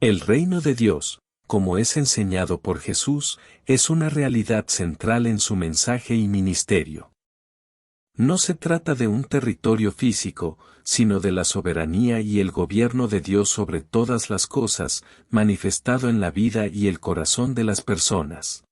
El reino de Dios, como es enseñado por Jesús, es una realidad central en su mensaje y ministerio. No se trata de un territorio físico, sino de la soberanía y el gobierno de Dios sobre todas las cosas, manifestado en la vida y el corazón de las personas.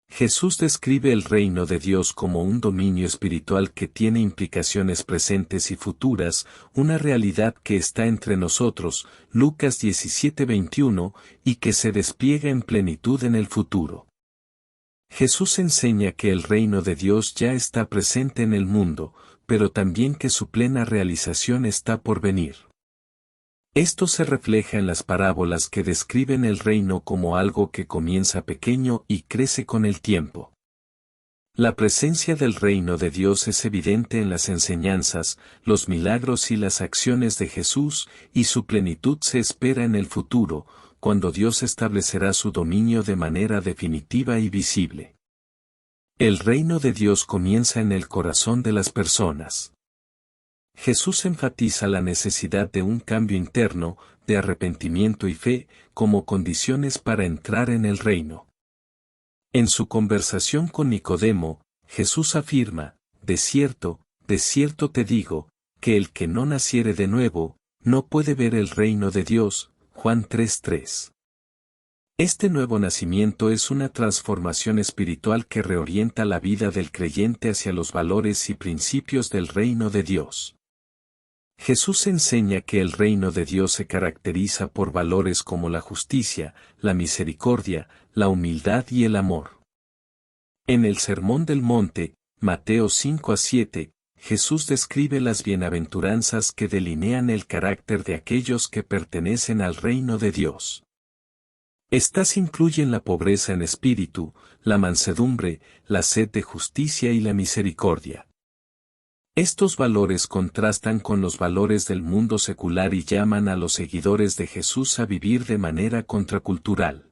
Jesús describe el reino de Dios como un dominio espiritual que tiene implicaciones presentes y futuras, una realidad que está entre nosotros, Lucas 17:21, y que se despliega en plenitud en el futuro. Jesús enseña que el reino de Dios ya está presente en el mundo, pero también que su plena realización está por venir. Esto se refleja en las parábolas que describen el reino como algo que comienza pequeño y crece con el tiempo. La presencia del reino de Dios es evidente en las enseñanzas, los milagros y las acciones de Jesús, y su plenitud se espera en el futuro, cuando Dios establecerá su dominio de manera definitiva y visible. El reino de Dios comienza en el corazón de las personas. Jesús enfatiza la necesidad de un cambio interno, de arrepentimiento y fe, como condiciones para entrar en el reino. En su conversación con Nicodemo, Jesús afirma, de cierto te digo, que el que no naciere de nuevo, no puede ver el reino de Dios, Juan 3:3. Este nuevo nacimiento es una transformación espiritual que reorienta la vida del creyente hacia los valores y principios del reino de Dios. Jesús enseña que el reino de Dios se caracteriza por valores como la justicia, la misericordia, la humildad y el amor. En el Sermón del Monte, Mateo 5:7, Jesús describe las bienaventuranzas que delinean el carácter de aquellos que pertenecen al reino de Dios. Estas incluyen la pobreza en espíritu, la mansedumbre, la sed de justicia y la misericordia. Estos valores contrastan con los valores del mundo secular y llaman a los seguidores de Jesús a vivir de manera contracultural.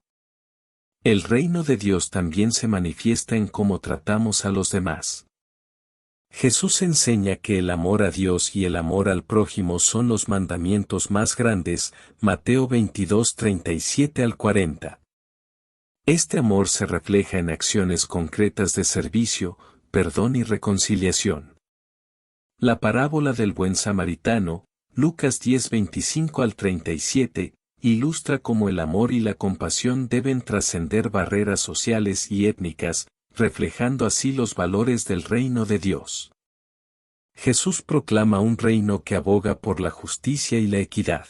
El reino de Dios también se manifiesta en cómo tratamos a los demás. Jesús enseña que el amor a Dios y el amor al prójimo son los mandamientos más grandes, Mateo 22:37-40. Este amor se refleja en acciones concretas de servicio, perdón y reconciliación. La parábola del buen samaritano, Lucas 10:25-37, ilustra cómo el amor y la compasión deben trascender barreras sociales y étnicas, reflejando así los valores del reino de Dios. Jesús proclama un reino que aboga por la justicia y la equidad.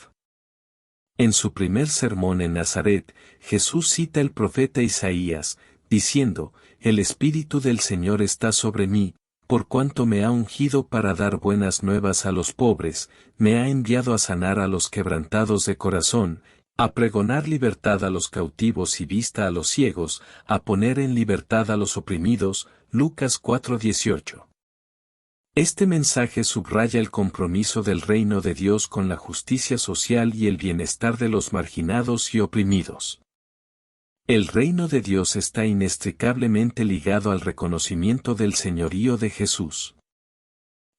En su primer sermón en Nazaret, Jesús cita el profeta Isaías, diciendo, «El Espíritu del Señor está sobre mí, por cuanto me ha ungido para dar buenas nuevas a los pobres, me ha enviado a sanar a los quebrantados de corazón, a pregonar libertad a los cautivos y vista a los ciegos, a poner en libertad a los oprimidos». Lucas 4:18. Este mensaje subraya el compromiso del reino de Dios con la justicia social y el bienestar de los marginados y oprimidos. El reino de Dios está inextricablemente ligado al reconocimiento del señorío de Jesús.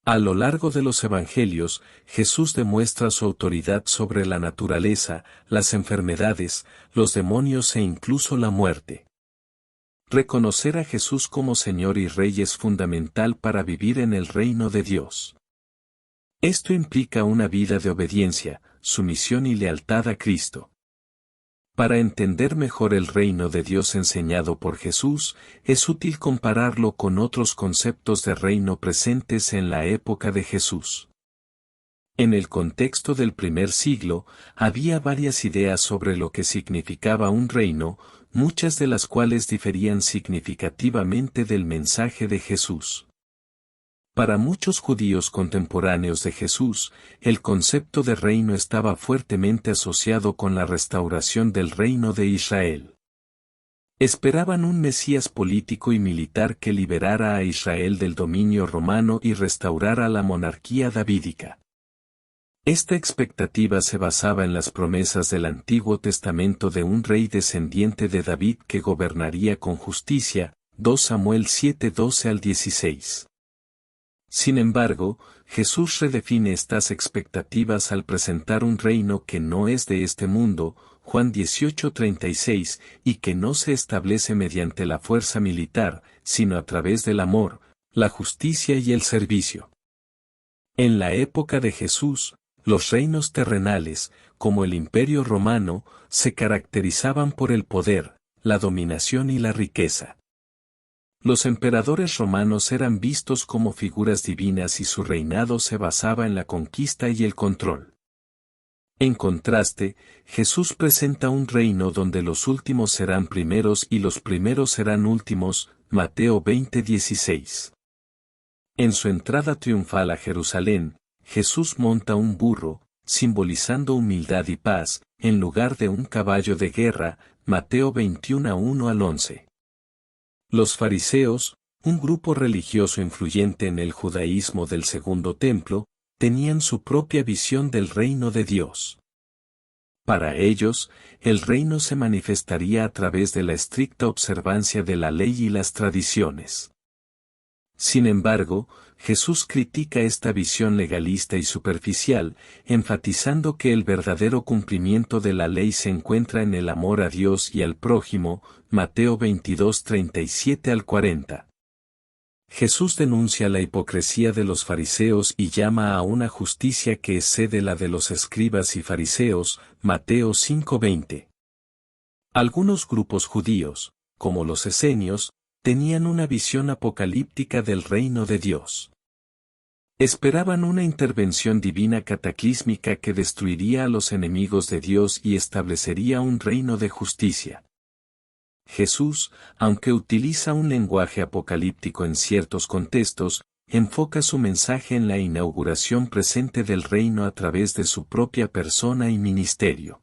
A lo largo de los evangelios, Jesús demuestra su autoridad sobre la naturaleza, las enfermedades, los demonios e incluso la muerte. Reconocer a Jesús como Señor y Rey es fundamental para vivir en el reino de Dios. Esto implica una vida de obediencia, sumisión y lealtad a Cristo. Para entender mejor el reino de Dios enseñado por Jesús, es útil compararlo con otros conceptos de reino presentes en la época de Jesús. En el contexto del primer siglo, había varias ideas sobre lo que significaba un reino, muchas de las cuales diferían significativamente del mensaje de Jesús. Para muchos judíos contemporáneos de Jesús, el concepto de reino estaba fuertemente asociado con la restauración del reino de Israel. Esperaban un Mesías político y militar que liberara a Israel del dominio romano y restaurara la monarquía davídica. Esta expectativa se basaba en las promesas del Antiguo Testamento de un rey descendiente de David que gobernaría con justicia, 2 Samuel 7:12-16. Sin embargo, Jesús redefine estas expectativas al presentar un reino que no es de este mundo, Juan 18:36, y que no se establece mediante la fuerza militar, sino a través del amor, la justicia y el servicio. En la época de Jesús, los reinos terrenales, como el Imperio Romano, se caracterizaban por el poder, la dominación y la riqueza. Los emperadores romanos eran vistos como figuras divinas y su reinado se basaba en la conquista y el control. En contraste, Jesús presenta un reino donde los últimos serán primeros y los primeros serán últimos, Mateo 20:16. En su entrada triunfal a Jerusalén, Jesús monta un burro, simbolizando humildad y paz, en lugar de un caballo de guerra, Mateo 21:1-11. Los fariseos, un grupo religioso influyente en el judaísmo del Segundo Templo, tenían su propia visión del reino de Dios. Para ellos, el reino se manifestaría a través de la estricta observancia de la ley y las tradiciones. Sin embargo, Jesús critica esta visión legalista y superficial, enfatizando que el verdadero cumplimiento de la ley se encuentra en el amor a Dios y al prójimo, Mateo 22:37-40. Jesús denuncia la hipocresía de los fariseos y llama a una justicia que excede la de los escribas y fariseos, Mateo 5:20. Algunos grupos judíos, como los esenios, tenían una visión apocalíptica del reino de Dios. Esperaban una intervención divina cataclísmica que destruiría a los enemigos de Dios y establecería un reino de justicia. Jesús, aunque utiliza un lenguaje apocalíptico en ciertos contextos, enfoca su mensaje en la inauguración presente del reino a través de su propia persona y ministerio.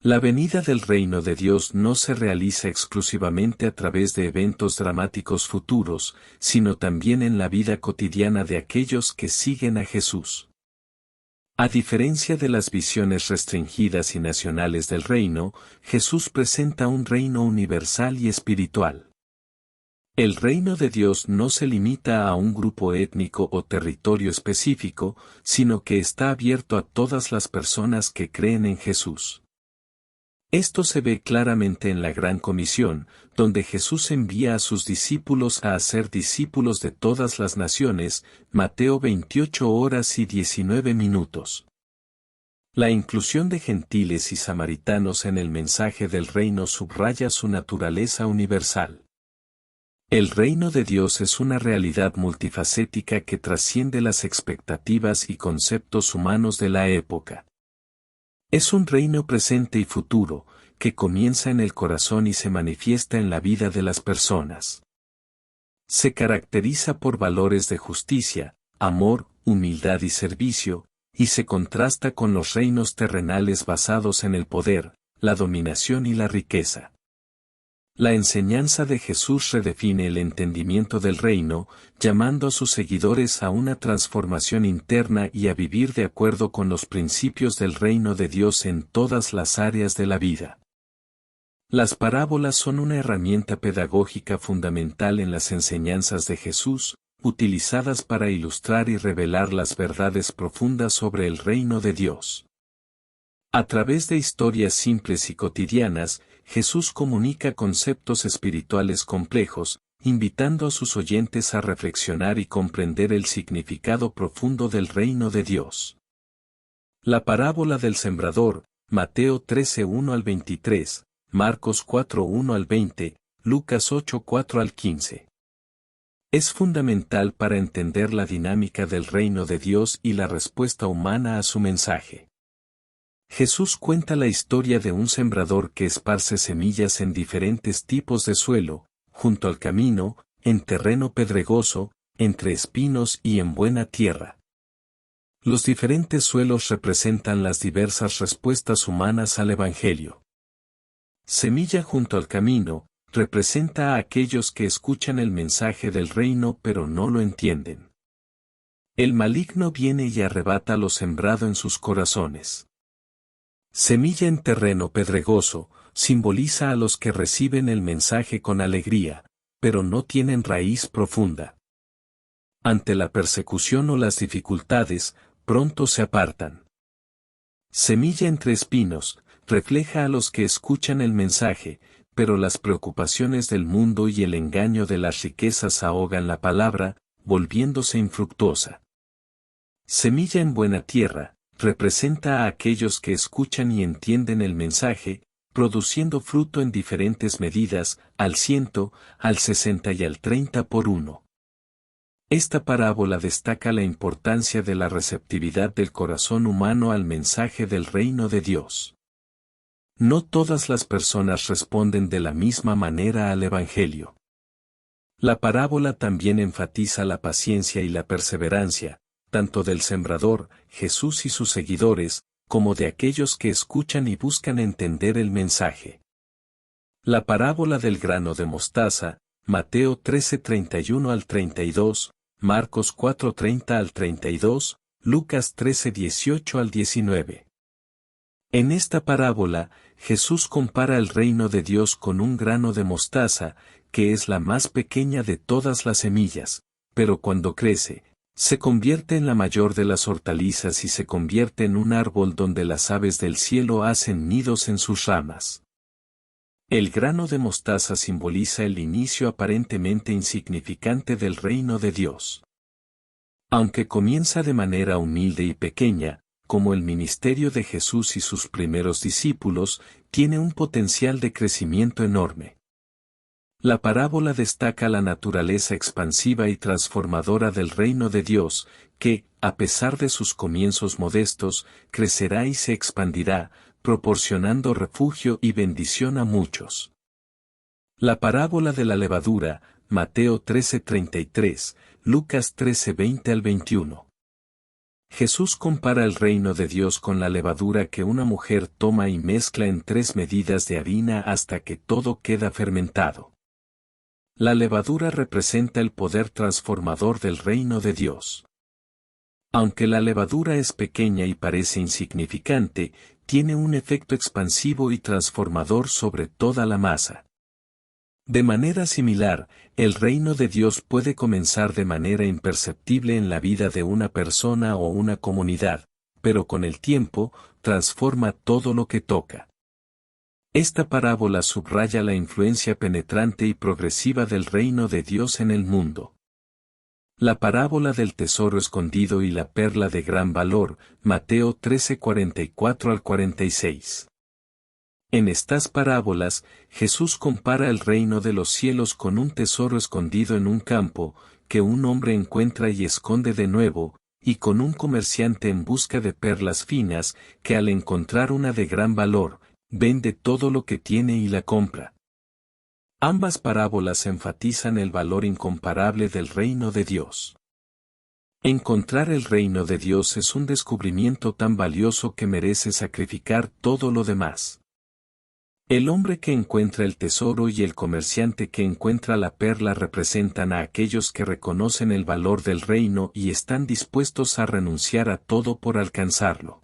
La venida del reino de Dios no se realiza exclusivamente a través de eventos dramáticos futuros, sino también en la vida cotidiana de aquellos que siguen a Jesús. A diferencia de las visiones restringidas y nacionales del reino, Jesús presenta un reino universal y espiritual. El reino de Dios no se limita a un grupo étnico o territorio específico, sino que está abierto a todas las personas que creen en Jesús. Esto se ve claramente en la Gran Comisión, donde Jesús envía a sus discípulos a hacer discípulos de todas las naciones, Mateo 28:19. La inclusión de gentiles y samaritanos en el mensaje del reino subraya su naturaleza universal. El reino de Dios es una realidad multifacética que trasciende las expectativas y conceptos humanos de la época. Es un reino presente y futuro, que comienza en el corazón y se manifiesta en la vida de las personas. Se caracteriza por valores de justicia, amor, humildad y servicio, y se contrasta con los reinos terrenales basados en el poder, la dominación y la riqueza. La enseñanza de Jesús redefine el entendimiento del reino, llamando a sus seguidores a una transformación interna y a vivir de acuerdo con los principios del reino de Dios en todas las áreas de la vida. Las parábolas son una herramienta pedagógica fundamental en las enseñanzas de Jesús, utilizadas para ilustrar y revelar las verdades profundas sobre el reino de Dios. A través de historias simples y cotidianas, Jesús comunica conceptos espirituales complejos, invitando a sus oyentes a reflexionar y comprender el significado profundo del reino de Dios. La parábola del sembrador, Mateo 13:1-23, Marcos 4:1-20, Lucas 8:4-15. Es fundamental para entender la dinámica del reino de Dios y la respuesta humana a su mensaje. Jesús cuenta la historia de un sembrador que esparce semillas en diferentes tipos de suelo, junto al camino, en terreno pedregoso, entre espinos y en buena tierra. Los diferentes suelos representan las diversas respuestas humanas al Evangelio. Semilla junto al camino, representa a aquellos que escuchan el mensaje del reino pero no lo entienden. El maligno viene y arrebata lo sembrado en sus corazones. Semilla en terreno pedregoso, simboliza a los que reciben el mensaje con alegría, pero no tienen raíz profunda. Ante la persecución o las dificultades, pronto se apartan. Semilla entre espinos, refleja a los que escuchan el mensaje, pero las preocupaciones del mundo y el engaño de las riquezas ahogan la palabra, volviéndose infructuosa. Semilla en buena tierra, representa a aquellos que escuchan y entienden el mensaje, produciendo fruto en diferentes medidas, al 100, al 60 y al 30 por uno. Esta parábola destaca la importancia de la receptividad del corazón humano al mensaje del reino de Dios. No todas las personas responden de la misma manera al Evangelio. La parábola también enfatiza la paciencia y la perseverancia, tanto del sembrador, Jesús y sus seguidores, como de aquellos que escuchan y buscan entender el mensaje. La parábola del grano de mostaza, Mateo 13:31 al 32, Marcos 4:30 al 32, Lucas 13:18 al 19. En esta parábola, Jesús compara el reino de Dios con un grano de mostaza, que es la más pequeña de todas las semillas, pero cuando crece, se convierte en la mayor de las hortalizas y se convierte en un árbol donde las aves del cielo hacen nidos en sus ramas. El grano de mostaza simboliza el inicio aparentemente insignificante del reino de Dios. Aunque comienza de manera humilde y pequeña, como el ministerio de Jesús y sus primeros discípulos, tiene un potencial de crecimiento enorme. La parábola destaca la naturaleza expansiva y transformadora del reino de Dios, que, a pesar de sus comienzos modestos, crecerá y se expandirá, proporcionando refugio y bendición a muchos. La parábola de la levadura, Mateo 13:33, Lucas 13:20 al 21. Jesús compara el reino de Dios con la levadura que una mujer toma y mezcla en 3 medidas de harina hasta que todo queda fermentado. La levadura representa el poder transformador del reino de Dios. Aunque la levadura es pequeña y parece insignificante, tiene un efecto expansivo y transformador sobre toda la masa. De manera similar, el reino de Dios puede comenzar de manera imperceptible en la vida de una persona o una comunidad, pero con el tiempo, transforma todo lo que toca. Esta parábola subraya la influencia penetrante y progresiva del reino de Dios en el mundo. La parábola del tesoro escondido y la perla de gran valor, Mateo 13:44 al 46. En estas parábolas, Jesús compara el reino de los cielos con un tesoro escondido en un campo, que un hombre encuentra y esconde de nuevo, y con un comerciante en busca de perlas finas, que al encontrar una de gran valor, vende todo lo que tiene y la compra. Ambas parábolas enfatizan el valor incomparable del reino de Dios. Encontrar el reino de Dios es un descubrimiento tan valioso que merece sacrificar todo lo demás. El hombre que encuentra el tesoro y el comerciante que encuentra la perla representan a aquellos que reconocen el valor del reino y están dispuestos a renunciar a todo por alcanzarlo.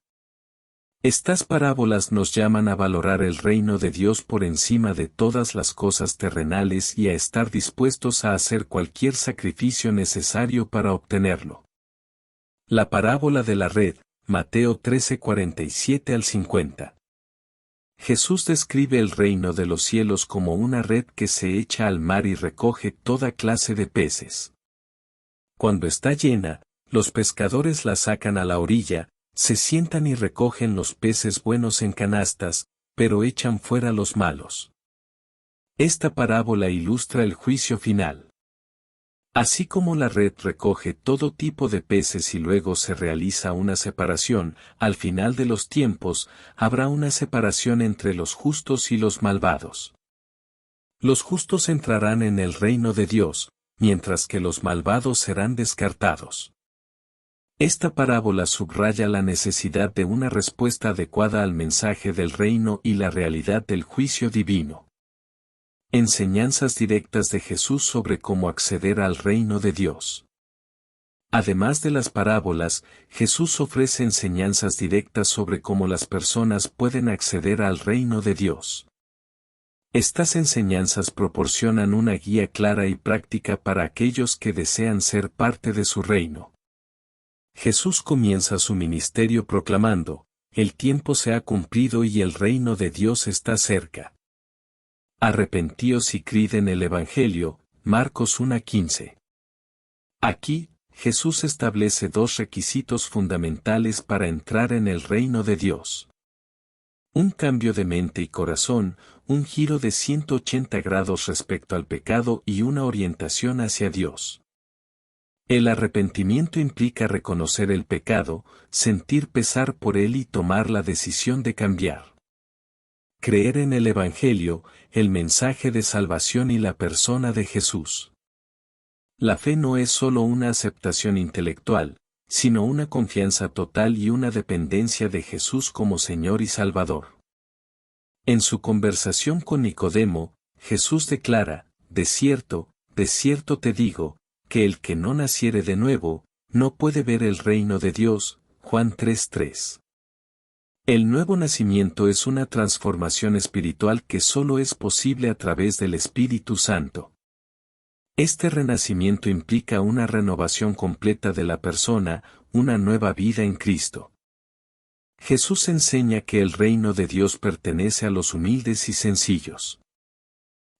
Estas parábolas nos llaman a valorar el reino de Dios por encima de todas las cosas terrenales y a estar dispuestos a hacer cualquier sacrificio necesario para obtenerlo. La parábola de la red, Mateo 13:47 al 50. Jesús describe el reino de los cielos como una red que se echa al mar y recoge toda clase de peces. Cuando está llena, los pescadores la sacan a la orilla, se sientan y recogen los peces buenos en canastas, pero echan fuera los malos. Esta parábola ilustra el juicio final. Así como la red recoge todo tipo de peces y luego se realiza una separación, al final de los tiempos, habrá una separación entre los justos y los malvados. Los justos entrarán en el reino de Dios, mientras que los malvados serán descartados. Esta parábola subraya la necesidad de una respuesta adecuada al mensaje del reino y la realidad del juicio divino. Enseñanzas directas de Jesús sobre cómo acceder al reino de Dios. Además de las parábolas, Jesús ofrece enseñanzas directas sobre cómo las personas pueden acceder al reino de Dios. Estas enseñanzas proporcionan una guía clara y práctica para aquellos que desean ser parte de su reino. Jesús comienza su ministerio proclamando: el tiempo se ha cumplido y el reino de Dios está cerca. Arrepentíos y creed en el Evangelio, Marcos 1:15. Aquí, Jesús establece dos requisitos fundamentales para entrar en el reino de Dios. Un cambio de mente y corazón, un giro de 180 grados respecto al pecado y una orientación hacia Dios. El arrepentimiento implica reconocer el pecado, sentir pesar por él y tomar la decisión de cambiar. Creer en el Evangelio, el mensaje de salvación y la persona de Jesús. La fe no es solo una aceptación intelectual, sino una confianza total y una dependencia de Jesús como Señor y Salvador. En su conversación con Nicodemo, Jesús declara: de cierto te digo, que el que no naciere de nuevo, no puede ver el reino de Dios. Juan 3:3. El nuevo nacimiento es una transformación espiritual que solo es posible a través del Espíritu Santo. Este renacimiento implica una renovación completa de la persona, una nueva vida en Cristo. Jesús enseña que el reino de Dios pertenece a los humildes y sencillos.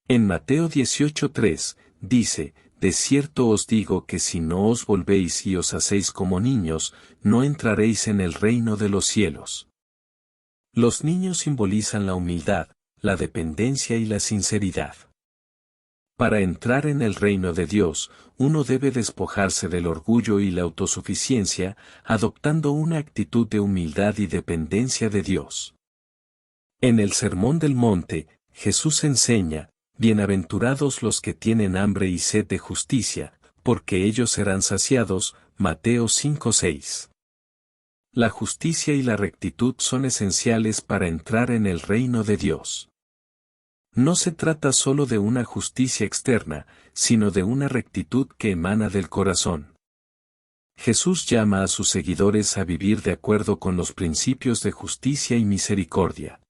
En Mateo 18:3, dice: de cierto os digo que si no os volvéis y os hacéis como niños, no entraréis en el reino de los cielos. Los niños simbolizan la humildad, la dependencia y la sinceridad. Para entrar en el reino de Dios, uno debe despojarse del orgullo y la autosuficiencia, adoptando una actitud de humildad y dependencia de Dios. En el Sermón del Monte, Jesús enseña: bienaventurados los que tienen hambre y sed de justicia, porque ellos serán saciados. Mateo 5:6. La justicia y la rectitud son esenciales para entrar en el reino de Dios. No se trata solo de una justicia externa, sino de una rectitud que emana del corazón. Jesús llama a sus seguidores a vivir de acuerdo con los principios de justicia y misericordia.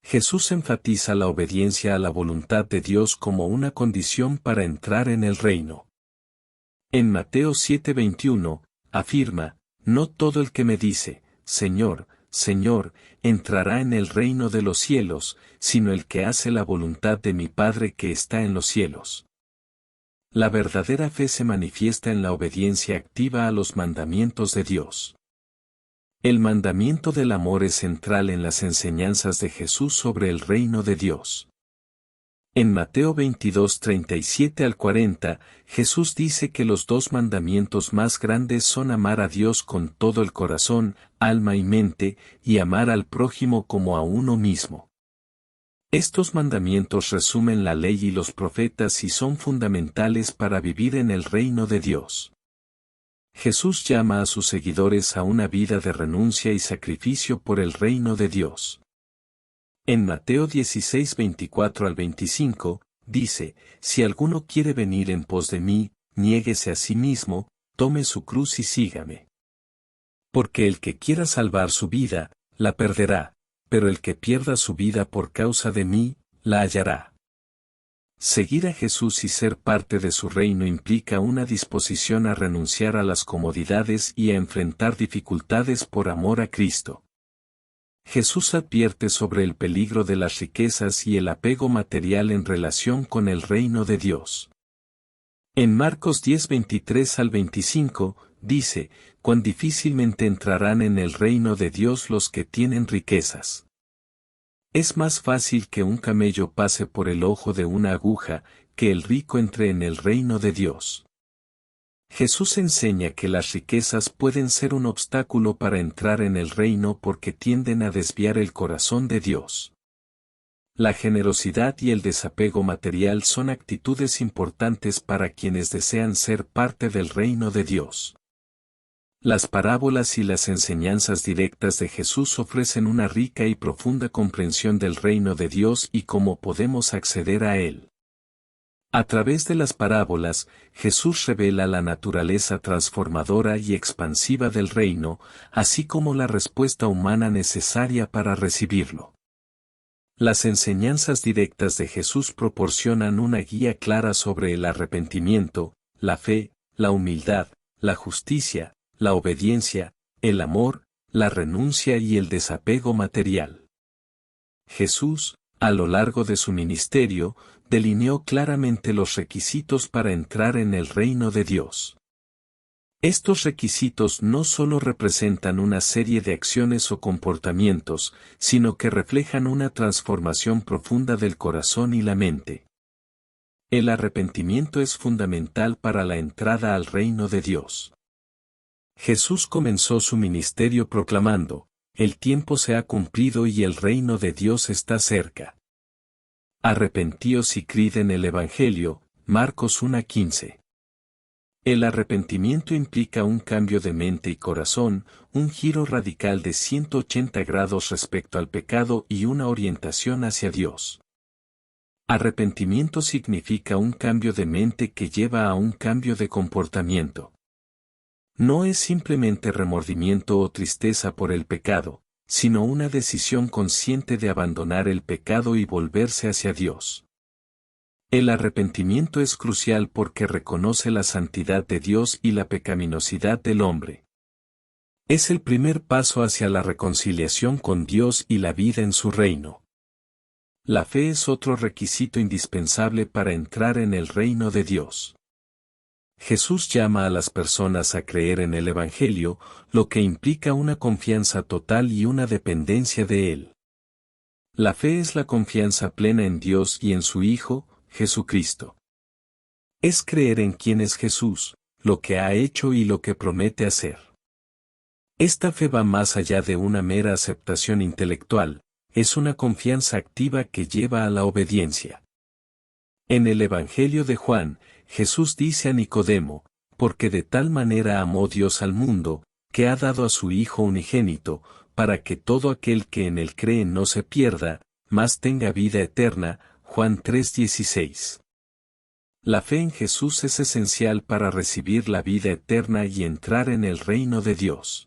Jesús enfatiza la obediencia a la voluntad de Dios como una condición para entrar en el reino. En Mateo 7:21, afirma: no todo el que me dice, Señor, Señor, entrará en el reino de los cielos, sino el que hace la voluntad de mi Padre que está en los cielos. La verdadera fe se manifiesta en la obediencia activa a los mandamientos de Dios. El mandamiento del amor es central en las enseñanzas de Jesús sobre el reino de Dios. En Mateo 22:37 al 40, Jesús dice que los dos mandamientos más grandes son amar a Dios con todo el corazón, alma y mente, y amar al prójimo como a uno mismo. Estos mandamientos resumen la ley y los profetas y son fundamentales para vivir en el reino de Dios. Jesús llama a sus seguidores a una vida de renuncia y sacrificio por el reino de Dios. En Mateo 16:24 al 25, dice: si alguno quiere venir en pos de mí, niéguese a sí mismo, tome su cruz y sígame. Porque el que quiera salvar su vida, la perderá, pero el que pierda su vida por causa de mí, la hallará. Seguir a Jesús y ser parte de su reino implica una disposición a renunciar a las comodidades y a enfrentar dificultades por amor a Cristo. Jesús advierte sobre el peligro de las riquezas y el apego material en relación con el reino de Dios. En Marcos 10:23 al 25, dice: cuán difícilmente entrarán en el reino de Dios los que tienen riquezas. Es más fácil que un camello pase por el ojo de una aguja, que el rico entre en el reino de Dios. Jesús enseña que las riquezas pueden ser un obstáculo para entrar en el reino porque tienden a desviar el corazón de Dios. La generosidad y el desapego material son actitudes importantes para quienes desean ser parte del reino de Dios. Las parábolas y las enseñanzas directas de Jesús ofrecen una rica y profunda comprensión del reino de Dios y cómo podemos acceder a él. A través de las parábolas, Jesús revela la naturaleza transformadora y expansiva del reino, así como la respuesta humana necesaria para recibirlo. Las enseñanzas directas de Jesús proporcionan una guía clara sobre el arrepentimiento, la fe, la humildad, la justicia, la obediencia, el amor, la renuncia y el desapego material. Jesús, a lo largo de su ministerio, delineó claramente los requisitos para entrar en el reino de Dios. Estos requisitos no solo representan una serie de acciones o comportamientos, sino que reflejan una transformación profunda del corazón y la mente. El arrepentimiento es fundamental para la entrada al reino de Dios. Jesús comenzó su ministerio proclamando: "El tiempo se ha cumplido y el reino de Dios está cerca. Arrepentíos y creed en el Evangelio", Marcos 1:15. El arrepentimiento implica un cambio de mente y corazón, un giro radical de 180 grados respecto al pecado y una orientación hacia Dios. Arrepentimiento significa un cambio de mente que lleva a un cambio de comportamiento. No es simplemente remordimiento o tristeza por el pecado, sino una decisión consciente de abandonar el pecado y volverse hacia Dios. El arrepentimiento es crucial porque reconoce la santidad de Dios y la pecaminosidad del hombre. Es el primer paso hacia la reconciliación con Dios y la vida en su reino. La fe es otro requisito indispensable para entrar en el reino de Dios. Jesús llama a las personas a creer en el Evangelio, lo que implica una confianza total y una dependencia de Él. La fe es la confianza plena en Dios y en su Hijo, Jesucristo. Es creer en quién es Jesús, lo que ha hecho y lo que promete hacer. Esta fe va más allá de una mera aceptación intelectual, es una confianza activa que lleva a la obediencia. En el Evangelio de Juan, Jesús dice a Nicodemo: "Porque de tal manera amó Dios al mundo, que ha dado a su Hijo unigénito, para que todo aquel que en él cree no se pierda, mas tenga vida eterna". Juan 3:16. La fe en Jesús es esencial para recibir la vida eterna y entrar en el reino de Dios.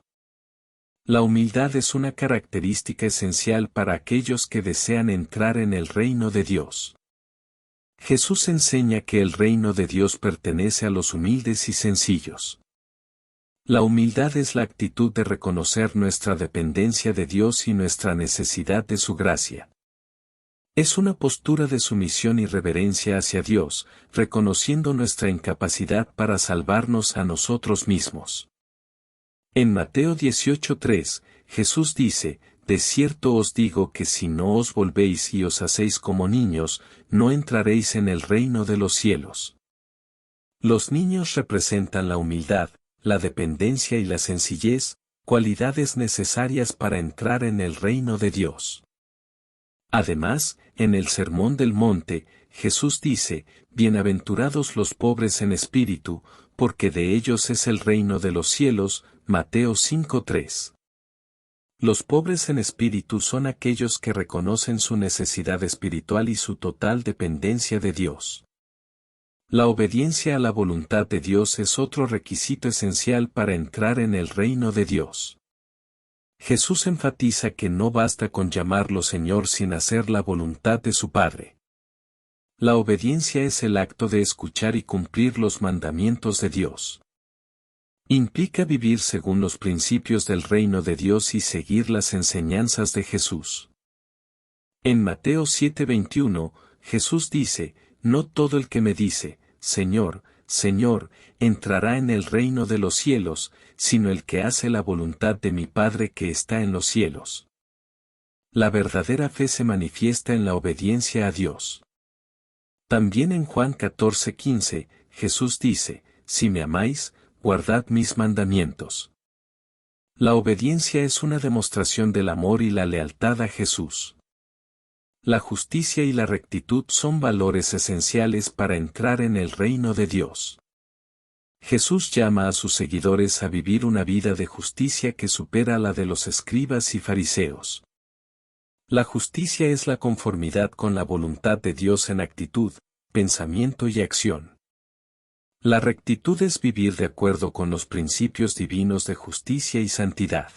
La humildad es una característica esencial para aquellos que desean entrar en el reino de Dios. Jesús enseña que el reino de Dios pertenece a los humildes y sencillos. La humildad es la actitud de reconocer nuestra dependencia de Dios y nuestra necesidad de su gracia. Es una postura de sumisión y reverencia hacia Dios, reconociendo nuestra incapacidad para salvarnos a nosotros mismos. En Mateo 18:3, Jesús dice: "De cierto os digo que si no os volvéis y os hacéis como niños, no entraréis en el reino de los cielos". Los niños representan la humildad, la dependencia y la sencillez, cualidades necesarias para entrar en el reino de Dios. Además, en el Sermón del Monte, Jesús dice: "Bienaventurados los pobres en espíritu, porque de ellos es el reino de los cielos", Mateo 5:3. Los pobres en espíritu son aquellos que reconocen su necesidad espiritual y su total dependencia de Dios. La obediencia a la voluntad de Dios es otro requisito esencial para entrar en el reino de Dios. Jesús enfatiza que no basta con llamarlo Señor sin hacer la voluntad de su Padre. La obediencia es el acto de escuchar y cumplir los mandamientos de Dios. Implica vivir según los principios del reino de Dios y seguir las enseñanzas de Jesús. En Mateo 7:21, Jesús dice: "No todo el que me dice, Señor, Señor, entrará en el reino de los cielos, sino el que hace la voluntad de mi Padre que está en los cielos". La verdadera fe se manifiesta en la obediencia a Dios. También en Juan 14:15, Jesús dice: "Si me amáis, guardad mis mandamientos". La obediencia es una demostración del amor y la lealtad a Jesús. La justicia y la rectitud son valores esenciales para entrar en el reino de Dios. Jesús llama a sus seguidores a vivir una vida de justicia que supera la de los escribas y fariseos. La justicia es la conformidad con la voluntad de Dios en actitud, pensamiento y acción. La rectitud es vivir de acuerdo con los principios divinos de justicia y santidad.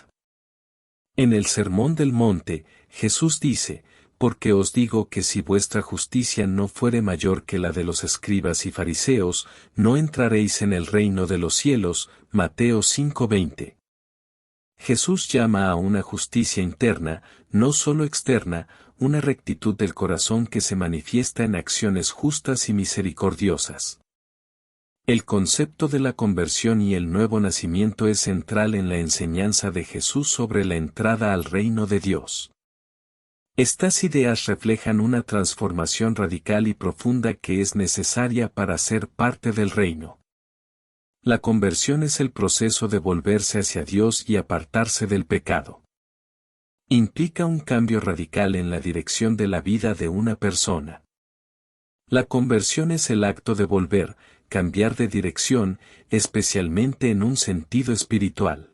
En el Sermón del Monte, Jesús dice: porque os digo que si vuestra justicia no fuere mayor que la de los escribas y fariseos, no entraréis en el reino de los cielos. Mateo 5:20. Jesús llama a una justicia interna, no solo externa, una rectitud del corazón que se manifiesta en acciones justas y misericordiosas. El concepto de la conversión y el nuevo nacimiento es central en la enseñanza de Jesús sobre la entrada al reino de Dios. Estas ideas reflejan una transformación radical y profunda que es necesaria para ser parte del reino. La conversión es el proceso de volverse hacia Dios y apartarse del pecado. Implica un cambio radical en la dirección de la vida de una persona. La conversión es el acto de volver, cambiar de dirección, especialmente en un sentido espiritual.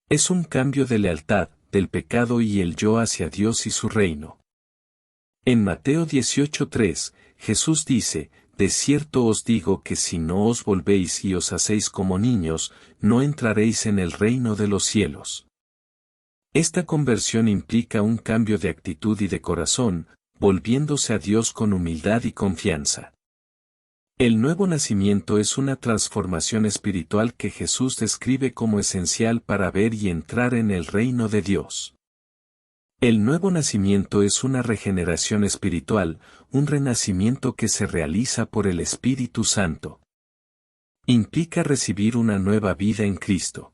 Es un cambio de lealtad, del pecado y el yo hacia Dios y su reino. En Mateo 18:3, Jesús dice, de cierto os digo que si no os volvéis y os hacéis como niños, no entraréis en el reino de los cielos. Esta conversión implica un cambio de actitud y de corazón, volviéndose a Dios con humildad y confianza. El nuevo nacimiento es una transformación espiritual que Jesús describe como esencial para ver y entrar en el reino de Dios. El nuevo nacimiento es una regeneración espiritual, un renacimiento que se realiza por el Espíritu Santo. Implica recibir una nueva vida en Cristo.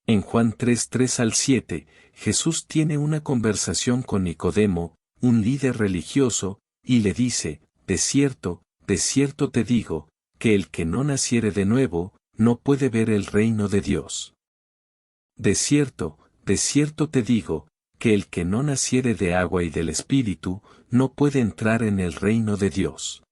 En Juan 3:3-7, Jesús tiene una conversación con Nicodemo, un líder religioso, y le dice, de cierto te digo, que el que no naciere de nuevo, no puede ver el reino de Dios. De cierto te digo, que el que no naciere de agua y del Espíritu, no puede entrar en el reino de Dios.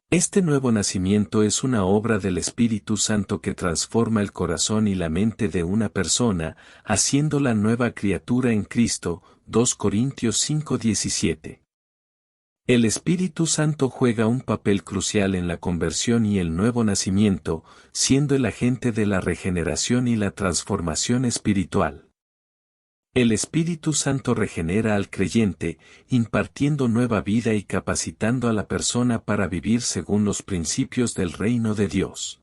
Este nuevo nacimiento es una obra del Espíritu Santo que transforma el corazón y la mente de una persona, haciéndola nueva criatura en Cristo. 2 Corintios 5:17. El Espíritu Santo juega un papel crucial en la conversión y el nuevo nacimiento, siendo el agente de la regeneración y la transformación espiritual. El Espíritu Santo regenera al creyente, impartiendo nueva vida y capacitando a la persona para vivir según los principios del reino de Dios.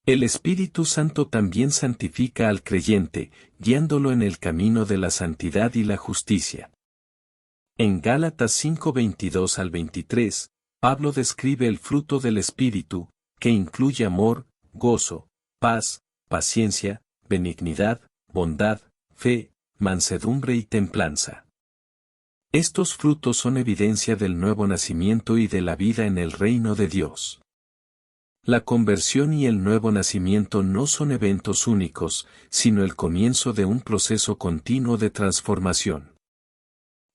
El Espíritu Santo también santifica al creyente, guiándolo en el camino de la santidad y la justicia. En Gálatas 5:22-23, Pablo describe el fruto del Espíritu, que incluye amor, gozo, paz, paciencia, benignidad, bondad, fe, mansedumbre y templanza. Estos frutos son evidencia del nuevo nacimiento y de la vida en el reino de Dios. La conversión y el nuevo nacimiento no son eventos únicos, sino el comienzo de un proceso continuo de transformación.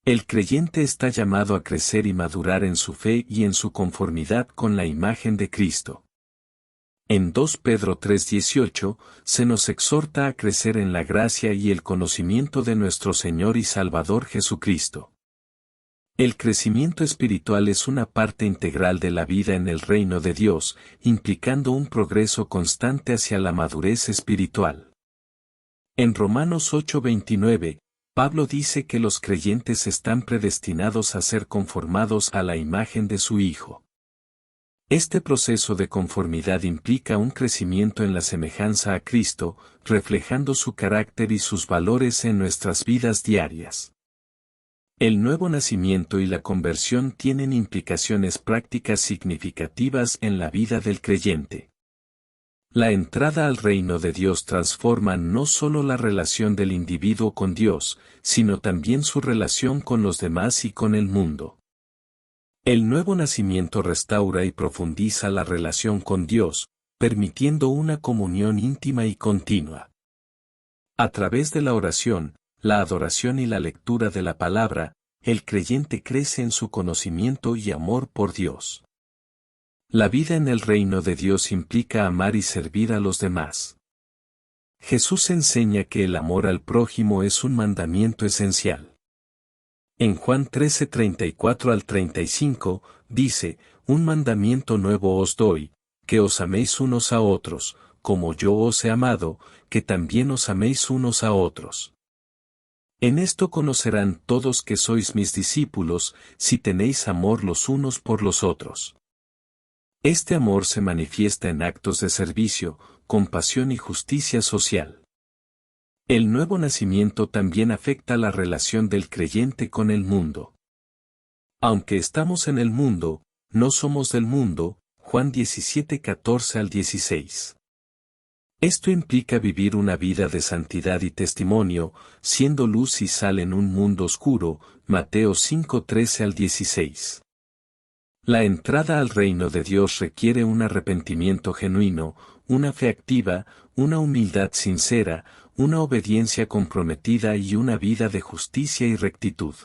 El creyente está llamado a crecer y madurar en su fe y en su conformidad con la imagen de Cristo. En 2 Pedro 3:18, se nos exhorta a crecer en la gracia y el conocimiento de nuestro Señor y Salvador Jesucristo. El crecimiento espiritual es una parte integral de la vida en el reino de Dios, implicando un progreso constante hacia la madurez espiritual. En Romanos 8:29, Pablo dice que los creyentes están predestinados a ser conformados a la imagen de su Hijo. Este proceso de conformidad implica un crecimiento en la semejanza a Cristo, reflejando su carácter y sus valores en nuestras vidas diarias. El nuevo nacimiento y la conversión tienen implicaciones prácticas significativas en la vida del creyente. La entrada al reino de Dios transforma no solo la relación del individuo con Dios, sino también su relación con los demás y con el mundo. El nuevo nacimiento restaura y profundiza la relación con Dios, permitiendo una comunión íntima y continua. A través de la oración, la adoración y la lectura de la palabra, el creyente crece en su conocimiento y amor por Dios. La vida en el reino de Dios implica amar y servir a los demás. Jesús enseña que el amor al prójimo es un mandamiento esencial. En Juan 13:34-35, dice, un mandamiento nuevo os doy, que os améis unos a otros, como yo os he amado, que también os améis unos a otros. En esto conocerán todos que sois mis discípulos, si tenéis amor los unos por los otros. Este amor se manifiesta en actos de servicio, compasión y justicia social. El nuevo nacimiento también afecta la relación del creyente con el mundo. Aunque estamos en el mundo, no somos del mundo, Juan 17:14-16. Esto implica vivir una vida de santidad y testimonio, siendo luz y sal en un mundo oscuro, Mateo 5:13-16. La entrada al reino de Dios requiere un arrepentimiento genuino, una fe activa, una humildad sincera, una obediencia comprometida y una vida de justicia y rectitud.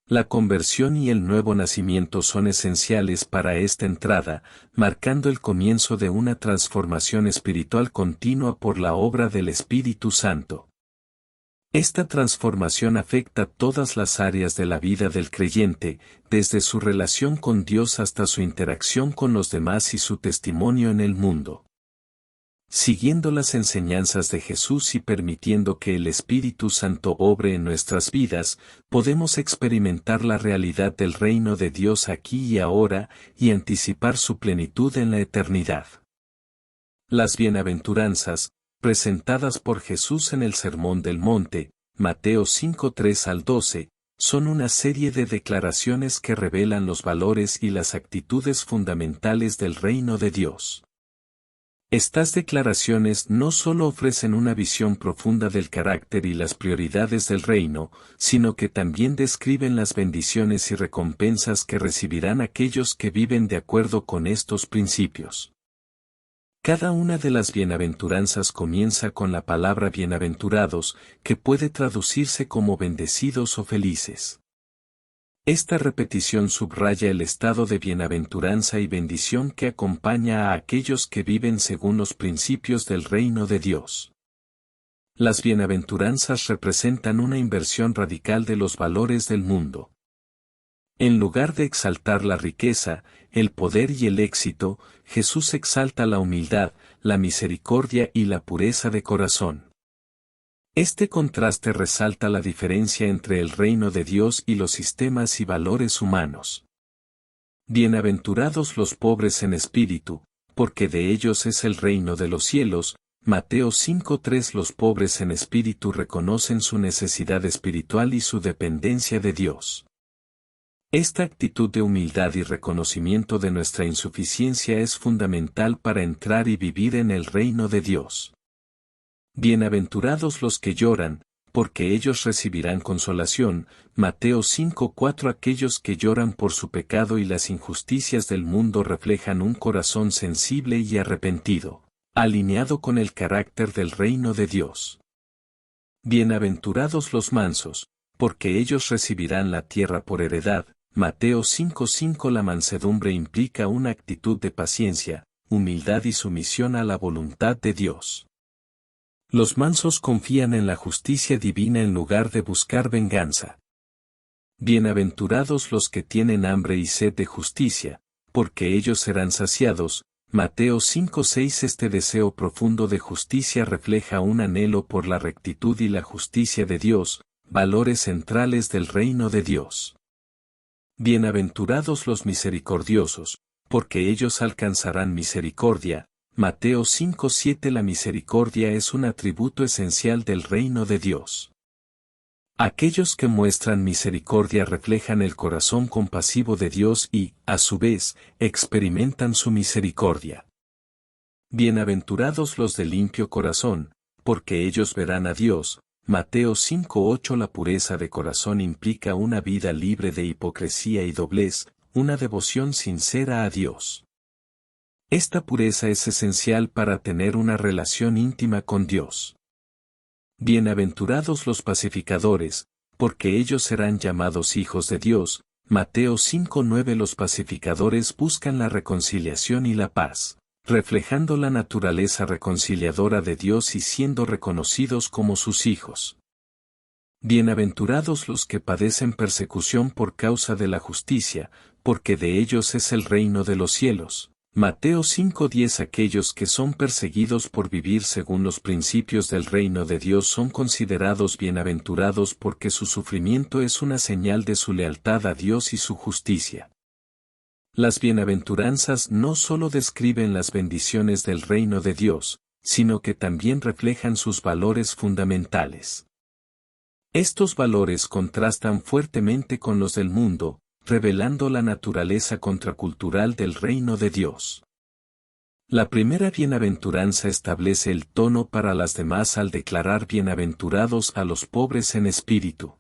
La conversión y el nuevo nacimiento son esenciales para esta entrada, marcando el comienzo de una transformación espiritual continua por la obra del Espíritu Santo. Esta transformación afecta todas las áreas de la vida del creyente, desde su relación con Dios hasta su interacción con los demás y su testimonio en el mundo. Siguiendo las enseñanzas de Jesús y permitiendo que el Espíritu Santo obre en nuestras vidas, podemos experimentar la realidad del reino de Dios aquí y ahora, y anticipar su plenitud en la eternidad. Las bienaventuranzas, presentadas por Jesús en el Sermón del Monte, Mateo 5:3-12, son una serie de declaraciones que revelan los valores y las actitudes fundamentales del reino de Dios. Estas declaraciones no solo ofrecen una visión profunda del carácter y las prioridades del reino, sino que también describen las bendiciones y recompensas que recibirán aquellos que viven de acuerdo con estos principios. Cada una de las bienaventuranzas comienza con la palabra bienaventurados, que puede traducirse como bendecidos o felices. Esta repetición subraya el estado de bienaventuranza y bendición que acompaña a aquellos que viven según los principios del reino de Dios. Las bienaventuranzas representan una inversión radical de los valores del mundo. En lugar de exaltar la riqueza, el poder y el éxito, Jesús exalta la humildad, la misericordia y la pureza de corazón. Este contraste resalta la diferencia entre el reino de Dios y los sistemas y valores humanos. Bienaventurados los pobres en espíritu, porque de ellos es el reino de los cielos. Mateo 5:3. Los pobres en espíritu reconocen su necesidad espiritual y su dependencia de Dios. Esta actitud de humildad y reconocimiento de nuestra insuficiencia es fundamental para entrar y vivir en el reino de Dios. Bienaventurados los que lloran, porque ellos recibirán consolación. Mateo 5:4. Aquellos que lloran por su pecado y las injusticias del mundo reflejan un corazón sensible y arrepentido, alineado con el carácter del reino de Dios. Bienaventurados los mansos, porque ellos recibirán la tierra por heredad. Mateo 5:5. La mansedumbre implica una actitud de paciencia, humildad y sumisión a la voluntad de Dios. Los mansos confían en la justicia divina en lugar de buscar venganza. Bienaventurados los que tienen hambre y sed de justicia, porque ellos serán saciados. Mateo 5:6. Este deseo profundo de justicia refleja un anhelo por la rectitud y la justicia de Dios, valores centrales del reino de Dios. Bienaventurados los misericordiosos, porque ellos alcanzarán misericordia. Mateo 5:7. La misericordia es un atributo esencial del reino de Dios. Aquellos que muestran misericordia reflejan el corazón compasivo de Dios y, a su vez, experimentan su misericordia. Bienaventurados los de limpio corazón, porque ellos verán a Dios. Mateo 5:8. La pureza de corazón implica una vida libre de hipocresía y doblez, una devoción sincera a Dios. Esta pureza es esencial para tener una relación íntima con Dios. Bienaventurados los pacificadores, porque ellos serán llamados hijos de Dios. Mateo 5:9. Los pacificadores buscan la reconciliación y la paz, reflejando la naturaleza reconciliadora de Dios y siendo reconocidos como sus hijos. Bienaventurados los que padecen persecución por causa de la justicia, porque de ellos es el reino de los cielos. Mateo 5:10 Aquellos que son perseguidos por vivir según los principios del reino de Dios son considerados bienaventurados porque su sufrimiento es una señal de su lealtad a Dios y su justicia. Las bienaventuranzas no solo describen las bendiciones del reino de Dios, sino que también reflejan sus valores fundamentales. Estos valores contrastan fuertemente con los del mundo, revelando la naturaleza contracultural del reino de Dios. La primera bienaventuranza establece el tono para las demás al declarar bienaventurados a los pobres en espíritu.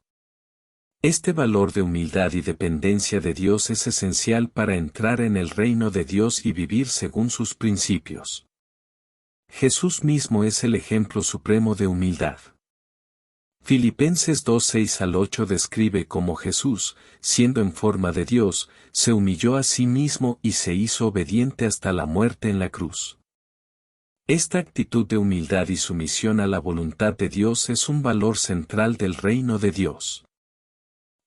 Este valor de humildad y dependencia de Dios es esencial para entrar en el reino de Dios y vivir según sus principios. Jesús mismo es el ejemplo supremo de humildad. Filipenses 2:6-8 describe cómo Jesús, siendo en forma de Dios, se humilló a sí mismo y se hizo obediente hasta la muerte en la cruz. Esta actitud de humildad y sumisión a la voluntad de Dios es un valor central del reino de Dios.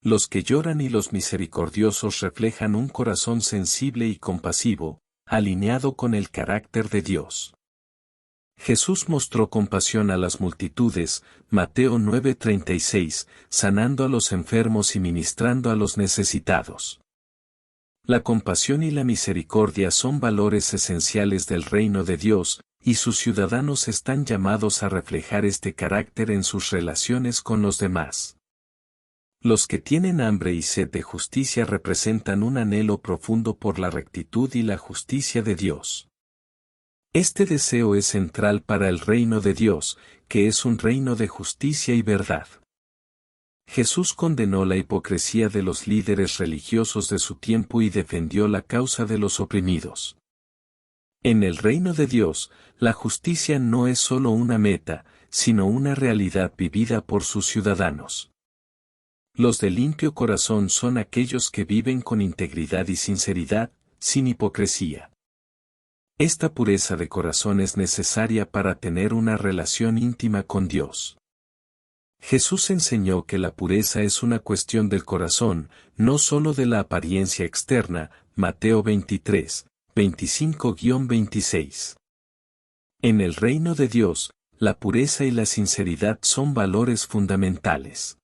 Los que lloran y los misericordiosos reflejan un corazón sensible y compasivo, alineado con el carácter de Dios. Jesús mostró compasión a las multitudes, Mateo 9:36, sanando a los enfermos y ministrando a los necesitados. La compasión y la misericordia son valores esenciales del reino de Dios, y sus ciudadanos están llamados a reflejar este carácter en sus relaciones con los demás. Los que tienen hambre y sed de justicia representan un anhelo profundo por la rectitud y la justicia de Dios. Este deseo es central para el reino de Dios, que es un reino de justicia y verdad. Jesús condenó la hipocresía de los líderes religiosos de su tiempo y defendió la causa de los oprimidos. En el reino de Dios, la justicia no es solo una meta, sino una realidad vivida por sus ciudadanos. Los de limpio corazón son aquellos que viven con integridad y sinceridad, sin hipocresía. Esta pureza de corazón es necesaria para tener una relación íntima con Dios. Jesús enseñó que la pureza es una cuestión del corazón, no solo de la apariencia externa, Mateo 23, 25-26. En el reino de Dios, la pureza y la sinceridad son valores fundamentales.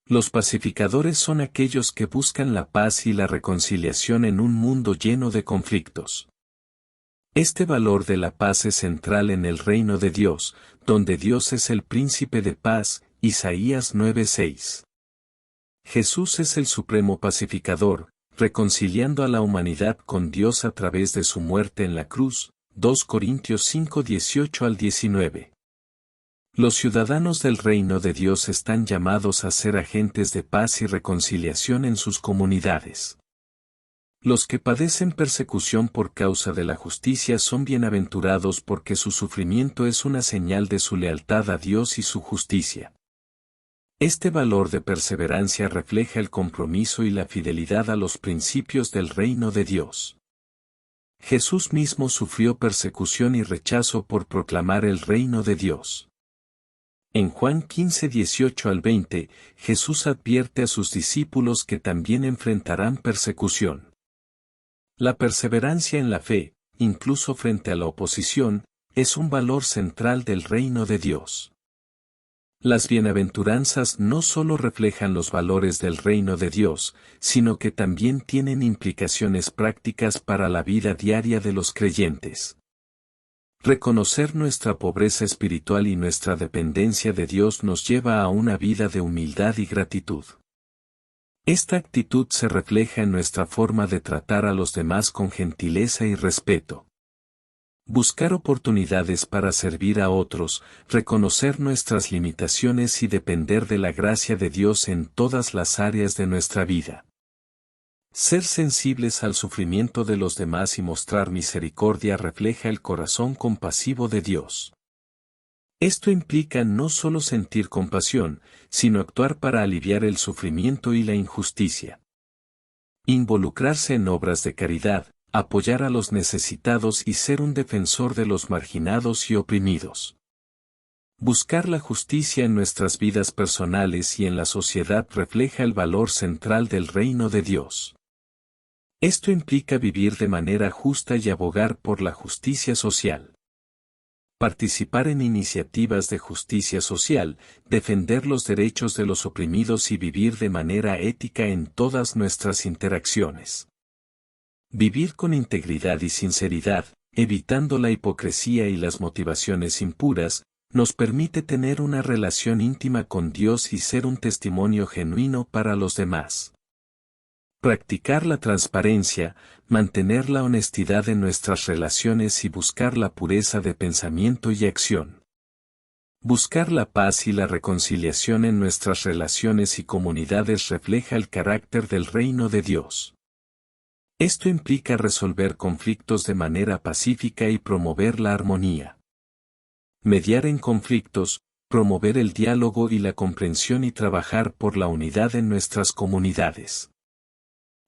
Los pacificadores son aquellos que buscan la paz y la reconciliación en un mundo lleno de conflictos. Este valor de la paz es central en el reino de Dios, donde Dios es el príncipe de paz, Isaías 9:6. Jesús es el supremo pacificador, reconciliando a la humanidad con Dios a través de su muerte en la cruz, 2 Corintios 5:18-19. Los ciudadanos del reino de Dios están llamados a ser agentes de paz y reconciliación en sus comunidades. Los que padecen persecución por causa de la justicia son bienaventurados porque su sufrimiento es una señal de su lealtad a Dios y su justicia. Este valor de perseverancia refleja el compromiso y la fidelidad a los principios del reino de Dios. Jesús mismo sufrió persecución y rechazo por proclamar el reino de Dios. En Juan 15:18-20, Jesús advierte a sus discípulos que también enfrentarán persecución. La perseverancia en la fe, incluso frente a la oposición, es un valor central del reino de Dios. Las bienaventuranzas no solo reflejan los valores del reino de Dios, sino que también tienen implicaciones prácticas para la vida diaria de los creyentes. Reconocer nuestra pobreza espiritual y nuestra dependencia de Dios nos lleva a una vida de humildad y gratitud. Esta actitud se refleja en nuestra forma de tratar a los demás con gentileza y respeto. Buscar oportunidades para servir a otros, reconocer nuestras limitaciones y depender de la gracia de Dios en todas las áreas de nuestra vida. Ser sensibles al sufrimiento de los demás y mostrar misericordia refleja el corazón compasivo de Dios. Esto implica no solo sentir compasión, sino actuar para aliviar el sufrimiento y la injusticia. Involucrarse en obras de caridad, apoyar a los necesitados y ser un defensor de los marginados y oprimidos. Buscar la justicia en nuestras vidas personales y en la sociedad refleja el valor central del reino de Dios. Esto implica vivir de manera justa y abogar por la justicia social. Participar en iniciativas de justicia social, defender los derechos de los oprimidos y vivir de manera ética en todas nuestras interacciones. Vivir con integridad y sinceridad, evitando la hipocresía y las motivaciones impuras, nos permite tener una relación íntima con Dios y ser un testimonio genuino para los demás. Practicar la transparencia, mantener la honestidad en nuestras relaciones y buscar la pureza de pensamiento y acción. Buscar la paz y la reconciliación en nuestras relaciones y comunidades refleja el carácter del reino de Dios. Esto implica resolver conflictos de manera pacífica y promover la armonía. Mediar en conflictos, promover el diálogo y la comprensión y trabajar por la unidad en nuestras comunidades.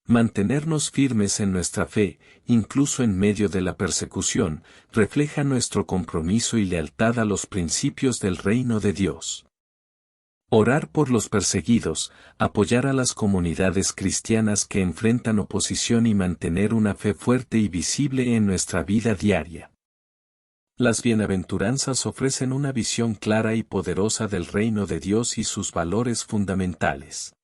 Mantenernos firmes en nuestra fe, incluso en medio de la persecución, refleja nuestro compromiso y lealtad a los principios del reino de Dios. Orar por los perseguidos, apoyar a las comunidades cristianas que enfrentan oposición y mantener una fe fuerte y visible en nuestra vida diaria. Las bienaventuranzas ofrecen una visión clara y poderosa del reino de Dios y sus valores fundamentales.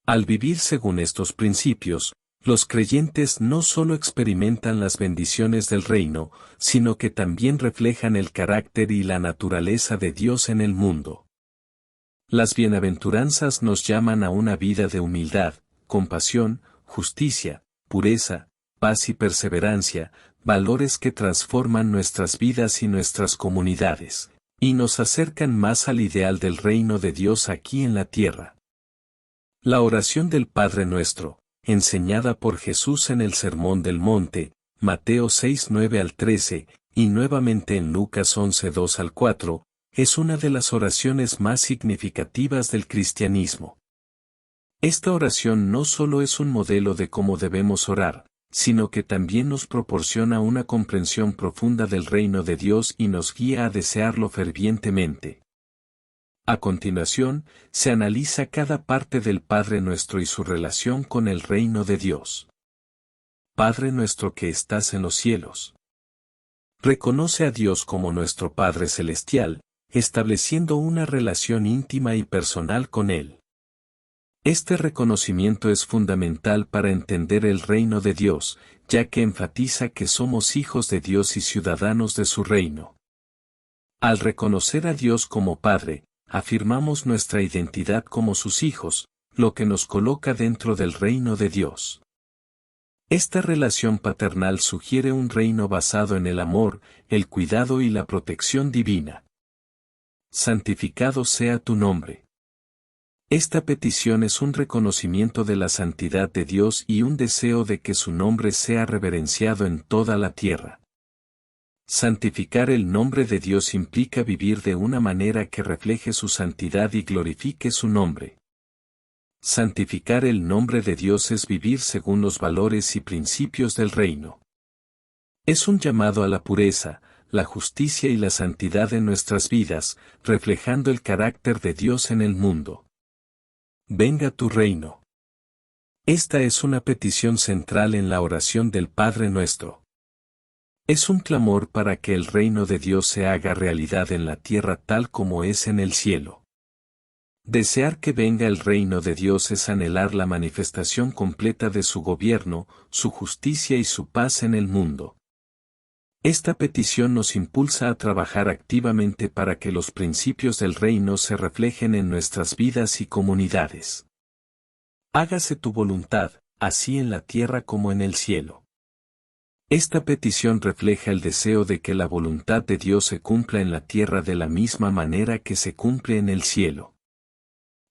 Al vivir según estos principios, los creyentes no solo experimentan las bendiciones del reino, sino que también reflejan el carácter y la naturaleza de Dios en el mundo. Las bienaventuranzas nos llaman a una vida de humildad, compasión, justicia, pureza, paz y perseverancia, valores que transforman nuestras vidas y nuestras comunidades, y nos acercan más al ideal del reino de Dios aquí en la tierra. La oración del Padre Nuestro, enseñada por Jesús en el Sermón del Monte, Mateo 6:9 al 13, y nuevamente en Lucas 11:2 al 4, es una de las oraciones más significativas del cristianismo. Esta oración no solo es un modelo de cómo debemos orar, sino que también nos proporciona una comprensión profunda del reino de Dios y nos guía a desearlo fervientemente. A continuación, se analiza cada parte del Padre Nuestro y su relación con el reino de Dios. Padre nuestro que estás en los cielos. Reconoce a Dios como nuestro Padre Celestial, estableciendo una relación íntima y personal con Él. Este reconocimiento es fundamental para entender el reino de Dios, ya que enfatiza que somos hijos de Dios y ciudadanos de su reino. Al reconocer a Dios como Padre, afirmamos nuestra identidad como sus hijos, lo que nos coloca dentro del reino de Dios. Esta relación paternal sugiere un reino basado en el amor, el cuidado y la protección divina. Santificado sea tu nombre. Esta petición es un reconocimiento de la santidad de Dios y un deseo de que su nombre sea reverenciado en toda la tierra. Santificar el nombre de Dios implica vivir de una manera que refleje su santidad y glorifique su nombre. Santificar el nombre de Dios es vivir según los valores y principios del reino. Es un llamado a la pureza, la justicia y la santidad en nuestras vidas, reflejando el carácter de Dios en el mundo. Venga tu reino. Esta es una petición central en la oración del Padre Nuestro. Es un clamor para que el reino de Dios se haga realidad en la tierra tal como es en el cielo. Desear que venga el reino de Dios es anhelar la manifestación completa de su gobierno, su justicia y su paz en el mundo. Esta petición nos impulsa a trabajar activamente para que los principios del reino se reflejen en nuestras vidas y comunidades. Hágase tu voluntad, así en la tierra como en el cielo. Esta petición refleja el deseo de que la voluntad de Dios se cumpla en la tierra de la misma manera que se cumple en el cielo.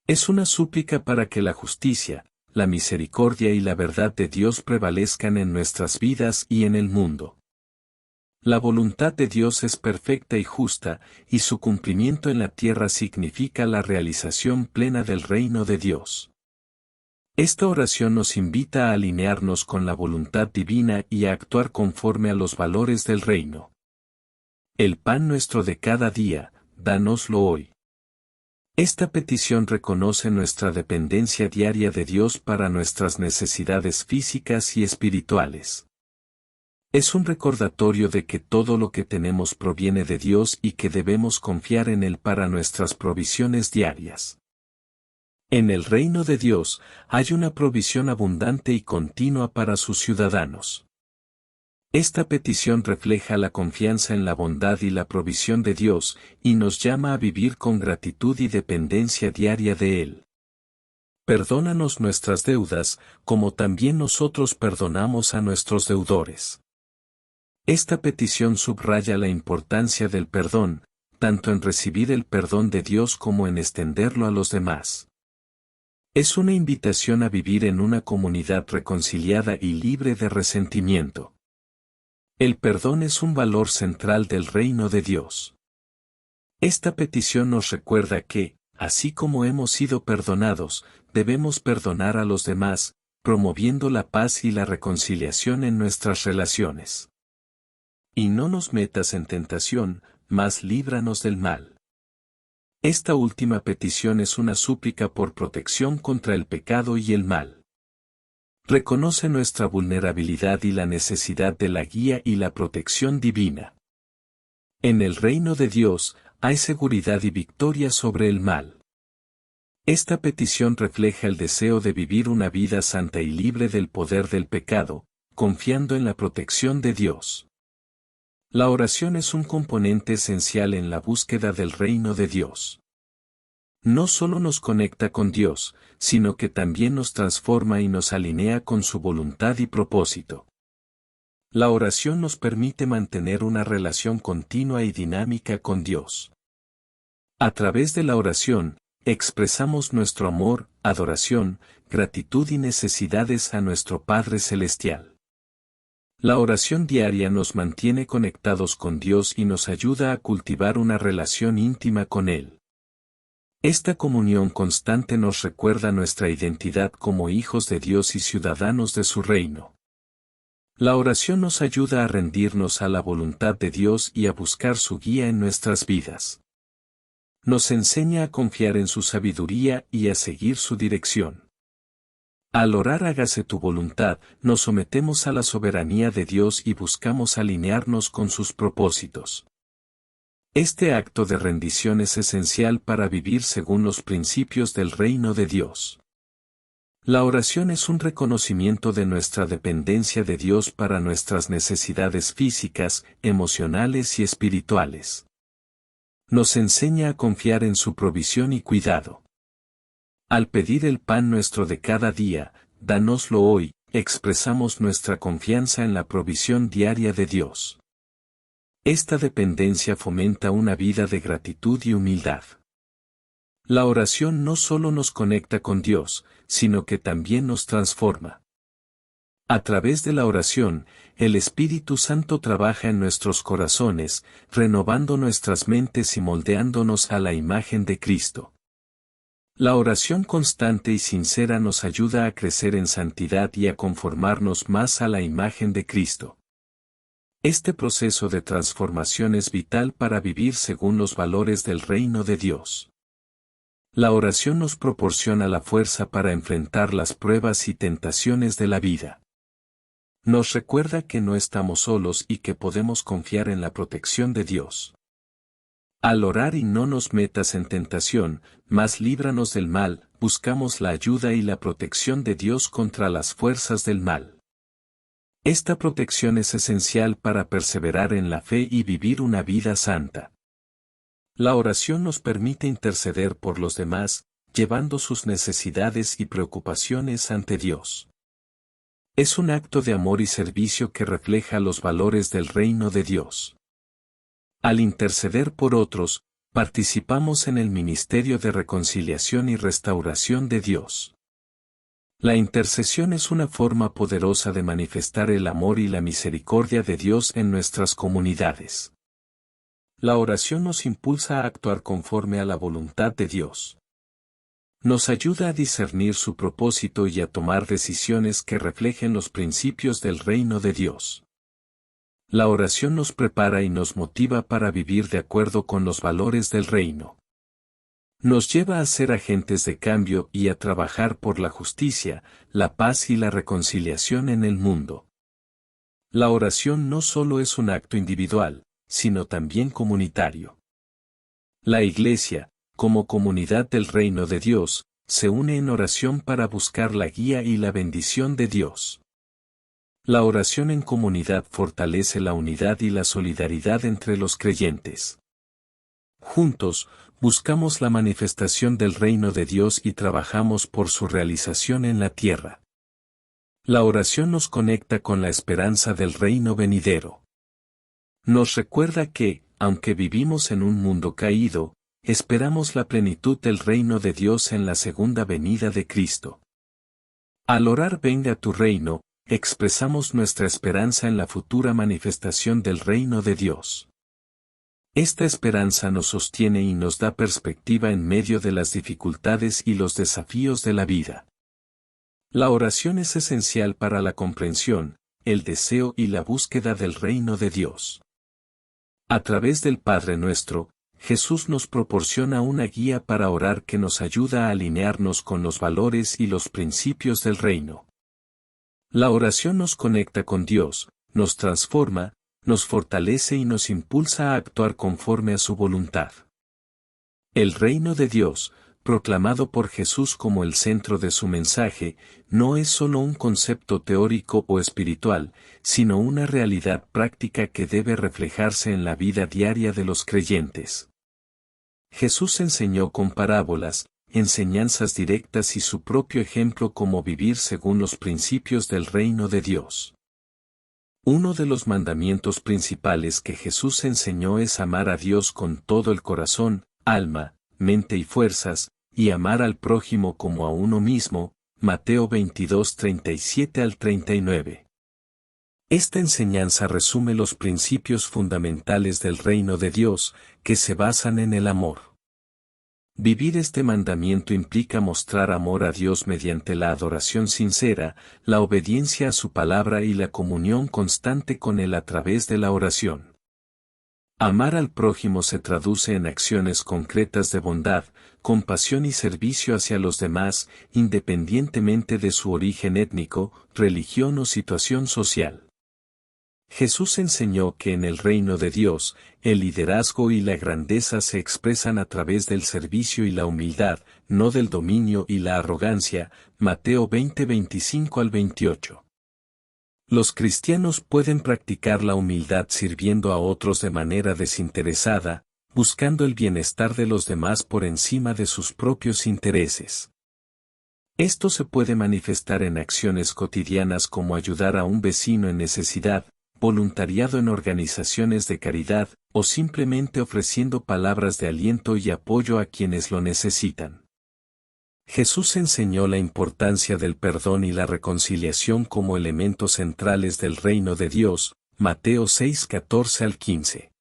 Es una súplica para que la justicia, la misericordia y la verdad de Dios prevalezcan en nuestras vidas y en el mundo. La voluntad de Dios es perfecta y justa, y su cumplimiento en la tierra significa la realización plena del reino de Dios. Esta oración nos invita a alinearnos con la voluntad divina y a actuar conforme a los valores del reino. El pan nuestro de cada día, dánoslo hoy. Esta petición reconoce nuestra dependencia diaria de Dios para nuestras necesidades físicas y espirituales. Es un recordatorio de que todo lo que tenemos proviene de Dios y que debemos confiar en Él para nuestras provisiones diarias. En el reino de Dios hay una provisión abundante y continua para sus ciudadanos. Esta petición refleja la confianza en la bondad y la provisión de Dios y nos llama a vivir con gratitud y dependencia diaria de Él. Perdónanos nuestras deudas, como también nosotros perdonamos a nuestros deudores. Esta petición subraya la importancia del perdón, tanto en recibir el perdón de Dios como en extenderlo a los demás. Es una invitación a vivir en una comunidad reconciliada y libre de resentimiento. El perdón es un valor central del reino de Dios. Esta petición nos recuerda que, así como hemos sido perdonados, debemos perdonar a los demás, promoviendo la paz y la reconciliación en nuestras relaciones. Y no nos metas en tentación, mas líbranos del mal. Esta última petición es una súplica por protección contra el pecado y el mal. Reconoce nuestra vulnerabilidad y la necesidad de la guía y la protección divina. En el reino de Dios, hay seguridad y victoria sobre el mal. Esta petición refleja el deseo de vivir una vida santa y libre del poder del pecado, confiando en la protección de Dios. La oración es un componente esencial en la búsqueda del reino de Dios. No solo nos conecta con Dios, sino que también nos transforma y nos alinea con su voluntad y propósito. La oración nos permite mantener una relación continua y dinámica con Dios. A través de la oración, expresamos nuestro amor, adoración, gratitud y necesidades a nuestro Padre Celestial. La oración diaria nos mantiene conectados con Dios y nos ayuda a cultivar una relación íntima con Él. Esta comunión constante nos recuerda nuestra identidad como hijos de Dios y ciudadanos de su reino. La oración nos ayuda a rendirnos a la voluntad de Dios y a buscar su guía en nuestras vidas. Nos enseña a confiar en su sabiduría y a seguir su dirección. Al orar hágase tu voluntad, nos sometemos a la soberanía de Dios y buscamos alinearnos con sus propósitos. Este acto de rendición es esencial para vivir según los principios del reino de Dios. La oración es un reconocimiento de nuestra dependencia de Dios para nuestras necesidades físicas, emocionales y espirituales. Nos enseña a confiar en su provisión y cuidado. Al pedir el pan nuestro de cada día, dánoslo hoy, expresamos nuestra confianza en la provisión diaria de Dios. Esta dependencia fomenta una vida de gratitud y humildad. La oración no solo nos conecta con Dios, sino que también nos transforma. A través de la oración, el Espíritu Santo trabaja en nuestros corazones, renovando nuestras mentes y moldeándonos a la imagen de Cristo. La oración constante y sincera nos ayuda a crecer en santidad y a conformarnos más a la imagen de Cristo. Este proceso de transformación es vital para vivir según los valores del reino de Dios. La oración nos proporciona la fuerza para enfrentar las pruebas y tentaciones de la vida. Nos recuerda que no estamos solos y que podemos confiar en la protección de Dios. Al orar y no nos metas en tentación, mas líbranos del mal, buscamos la ayuda y la protección de Dios contra las fuerzas del mal. Esta protección es esencial para perseverar en la fe y vivir una vida santa. La oración nos permite interceder por los demás, llevando sus necesidades y preocupaciones ante Dios. Es un acto de amor y servicio que refleja los valores del reino de Dios. Al interceder por otros, participamos en el ministerio de reconciliación y restauración de Dios. La intercesión es una forma poderosa de manifestar el amor y la misericordia de Dios en nuestras comunidades. La oración nos impulsa a actuar conforme a la voluntad de Dios. Nos ayuda a discernir su propósito y a tomar decisiones que reflejen los principios del reino de Dios. La oración nos prepara y nos motiva para vivir de acuerdo con los valores del reino. Nos lleva a ser agentes de cambio y a trabajar por la justicia, la paz y la reconciliación en el mundo. La oración no solo es un acto individual, sino también comunitario. La Iglesia, como comunidad del reino de Dios, se une en oración para buscar la guía y la bendición de Dios. La oración en comunidad fortalece la unidad y la solidaridad entre los creyentes. Juntos, buscamos la manifestación del reino de Dios y trabajamos por su realización en la tierra. La oración nos conecta con la esperanza del reino venidero. Nos recuerda que, aunque vivimos en un mundo caído, esperamos la plenitud del reino de Dios en la segunda venida de Cristo. Al orar venga tu reino, expresamos nuestra esperanza en la futura manifestación del reino de Dios. Esta esperanza nos sostiene y nos da perspectiva en medio de las dificultades y los desafíos de la vida. La oración es esencial para la comprensión, el deseo y la búsqueda del reino de Dios. A través del Padre Nuestro, Jesús nos proporciona una guía para orar que nos ayuda a alinearnos con los valores y los principios del reino. La oración nos conecta con Dios, nos transforma, nos fortalece y nos impulsa a actuar conforme a su voluntad. El reino de Dios, proclamado por Jesús como el centro de su mensaje, no es solo un concepto teórico o espiritual, sino una realidad práctica que debe reflejarse en la vida diaria de los creyentes. Jesús enseñó con parábolas, enseñanzas directas y su propio ejemplo cómo vivir según los principios del reino de Dios. Uno de los mandamientos principales que Jesús enseñó es amar a Dios con todo el corazón, alma, mente y fuerzas, y amar al prójimo como a uno mismo, Mateo 22, 37 al 39. Esta enseñanza resume los principios fundamentales del reino de Dios, que se basan en el amor. Vivir este mandamiento implica mostrar amor a Dios mediante la adoración sincera, la obediencia a su palabra y la comunión constante con Él a través de la oración. Amar al prójimo se traduce en acciones concretas de bondad, compasión y servicio hacia los demás, independientemente de su origen étnico, religión o situación social. Jesús enseñó que en el reino de Dios, el liderazgo y la grandeza se expresan a través del servicio y la humildad, no del dominio y la arrogancia, Mateo 20, 25 al 28. Los cristianos pueden practicar la humildad sirviendo a otros de manera desinteresada, buscando el bienestar de los demás por encima de sus propios intereses. Esto se puede manifestar en acciones cotidianas como ayudar a un vecino en necesidad, voluntariado en organizaciones de caridad, o simplemente ofreciendo palabras de aliento y apoyo a quienes lo necesitan. Jesús enseñó la importancia del perdón y la reconciliación como elementos centrales del reino de Dios, Mateo 6, 14 al 15.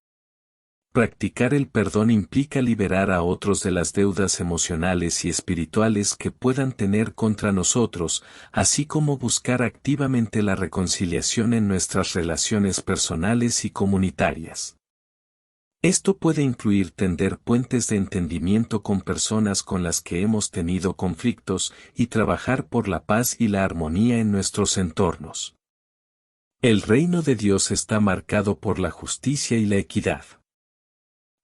Practicar el perdón implica liberar a otros de las deudas emocionales y espirituales que puedan tener contra nosotros, así como buscar activamente la reconciliación en nuestras relaciones personales y comunitarias. Esto puede incluir tender puentes de entendimiento con personas con las que hemos tenido conflictos y trabajar por la paz y la armonía en nuestros entornos. El reino de Dios está marcado por la justicia y la equidad.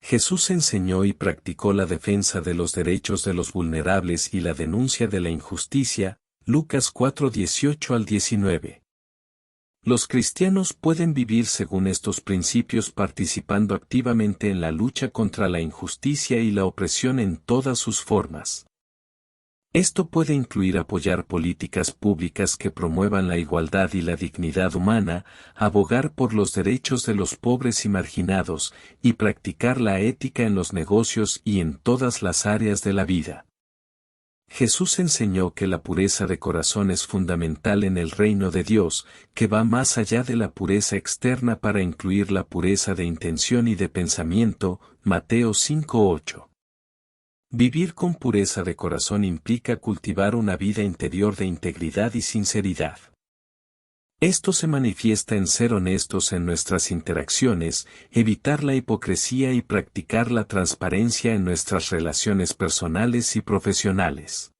Jesús enseñó y practicó la defensa de los derechos de los vulnerables y la denuncia de la injusticia, Lucas 4, 18 al 19. Los cristianos pueden vivir según estos principios participando activamente en la lucha contra la injusticia y la opresión en todas sus formas. Esto puede incluir apoyar políticas públicas que promuevan la igualdad y la dignidad humana, abogar por los derechos de los pobres y marginados, y practicar la ética en los negocios y en todas las áreas de la vida. Jesús enseñó que la pureza de corazón es fundamental en el reino de Dios, que va más allá de la pureza externa para incluir la pureza de intención y de pensamiento, Mateo 5:8. Vivir con pureza de corazón implica cultivar una vida interior de integridad y sinceridad. Esto se manifiesta en ser honestos en nuestras interacciones, evitar la hipocresía y practicar la transparencia en nuestras relaciones personales y profesionales.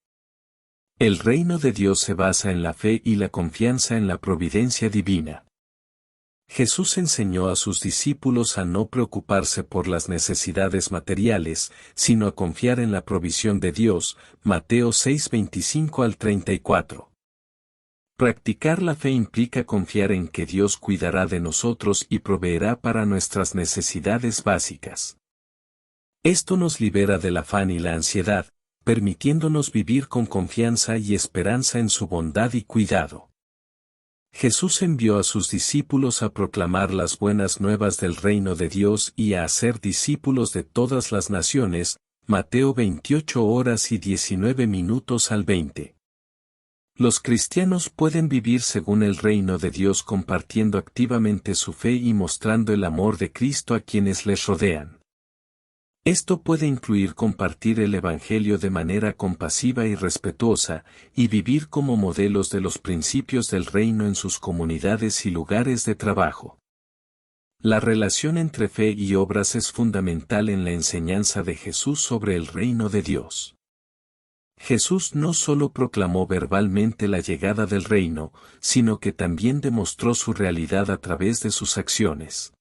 El reino de Dios se basa en la fe y la confianza en la providencia divina. Jesús enseñó a sus discípulos a no preocuparse por las necesidades materiales, sino a confiar en la provisión de Dios, Mateo 6:25 al 34. Practicar la fe implica confiar en que Dios cuidará de nosotros y proveerá para nuestras necesidades básicas. Esto nos libera del afán y la ansiedad, permitiéndonos vivir con confianza y esperanza en su bondad y cuidado. Jesús envió a sus discípulos a proclamar las buenas nuevas del reino de Dios y a hacer discípulos de todas las naciones, Mateo 28:19 al 20. Los cristianos pueden vivir según el reino de Dios compartiendo activamente su fe y mostrando el amor de Cristo a quienes les rodean. Esto puede incluir compartir el Evangelio de manera compasiva y respetuosa, y vivir como modelos de los principios del reino en sus comunidades y lugares de trabajo. La relación entre fe y obras es fundamental en la enseñanza de Jesús sobre el reino de Dios. Jesús no solo proclamó verbalmente la llegada del reino, sino que también demostró su realidad a través de sus acciones.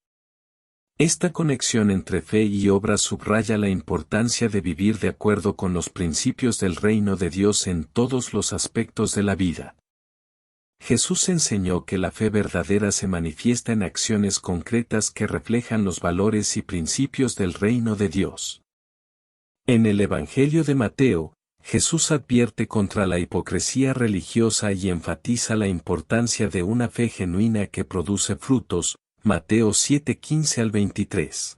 Esta conexión entre fe y obra subraya la importancia de vivir de acuerdo con los principios del reino de Dios en todos los aspectos de la vida. Jesús enseñó que la fe verdadera se manifiesta en acciones concretas que reflejan los valores y principios del reino de Dios. En el Evangelio de Mateo, Jesús advierte contra la hipocresía religiosa y enfatiza la importancia de una fe genuina que produce frutos, Mateo 7:15 al 23.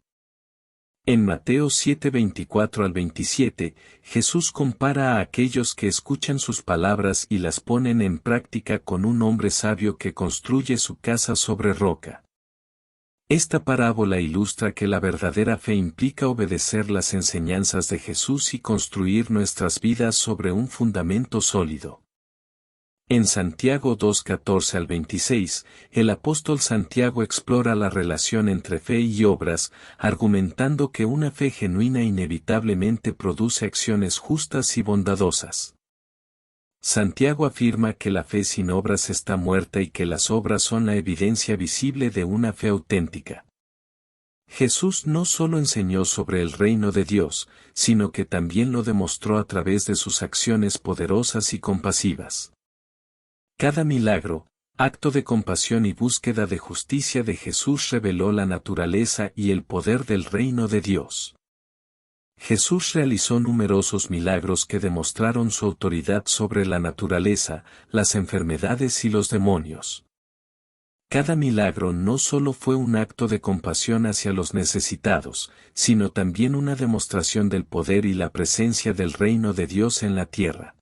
En Mateo 7:24 al 27, Jesús compara a aquellos que escuchan sus palabras y las ponen en práctica con un hombre sabio que construye su casa sobre roca. Esta parábola ilustra que la verdadera fe implica obedecer las enseñanzas de Jesús y construir nuestras vidas sobre un fundamento sólido. En Santiago 2:14 al 26, el apóstol Santiago explora la relación entre fe y obras, argumentando que una fe genuina inevitablemente produce acciones justas y bondadosas. Santiago afirma que la fe sin obras está muerta y que las obras son la evidencia visible de una fe auténtica. Jesús no solo enseñó sobre el reino de Dios, sino que también lo demostró a través de sus acciones poderosas y compasivas. Cada milagro, acto de compasión y búsqueda de justicia de Jesús reveló la naturaleza y el poder del reino de Dios. Jesús realizó numerosos milagros que demostraron su autoridad sobre la naturaleza, las enfermedades y los demonios. Cada milagro no solo fue un acto de compasión hacia los necesitados, sino también una demostración del poder y la presencia del reino de Dios en la tierra.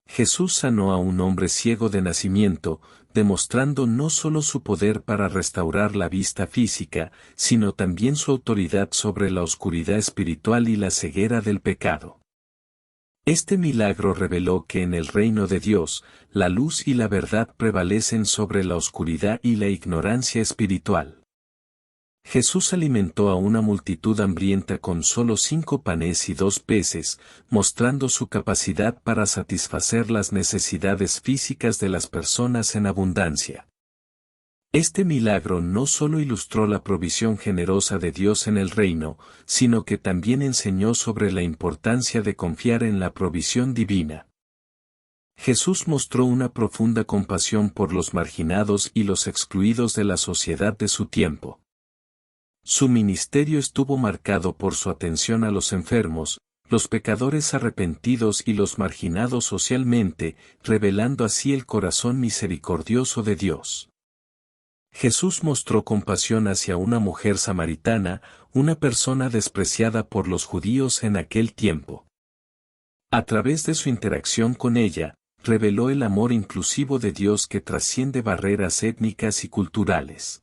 Jesús sanó a un hombre ciego de nacimiento, demostrando no solo su poder para restaurar la vista física, sino también su autoridad sobre la oscuridad espiritual y la ceguera del pecado. Este milagro reveló que en el reino de Dios, la luz y la verdad prevalecen sobre la oscuridad y la ignorancia espiritual. Jesús alimentó a una multitud hambrienta con solo 5 panes y 2 peces, mostrando su capacidad para satisfacer las necesidades físicas de las personas en abundancia. Este milagro no solo ilustró la provisión generosa de Dios en el reino, sino que también enseñó sobre la importancia de confiar en la provisión divina. Jesús mostró una profunda compasión por los marginados y los excluidos de la sociedad de su tiempo. Su ministerio estuvo marcado por su atención a los enfermos, los pecadores arrepentidos y los marginados socialmente, revelando así el corazón misericordioso de Dios. Jesús mostró compasión hacia una mujer samaritana, una persona despreciada por los judíos en aquel tiempo. A través de su interacción con ella, reveló el amor inclusivo de Dios que trasciende barreras étnicas y culturales.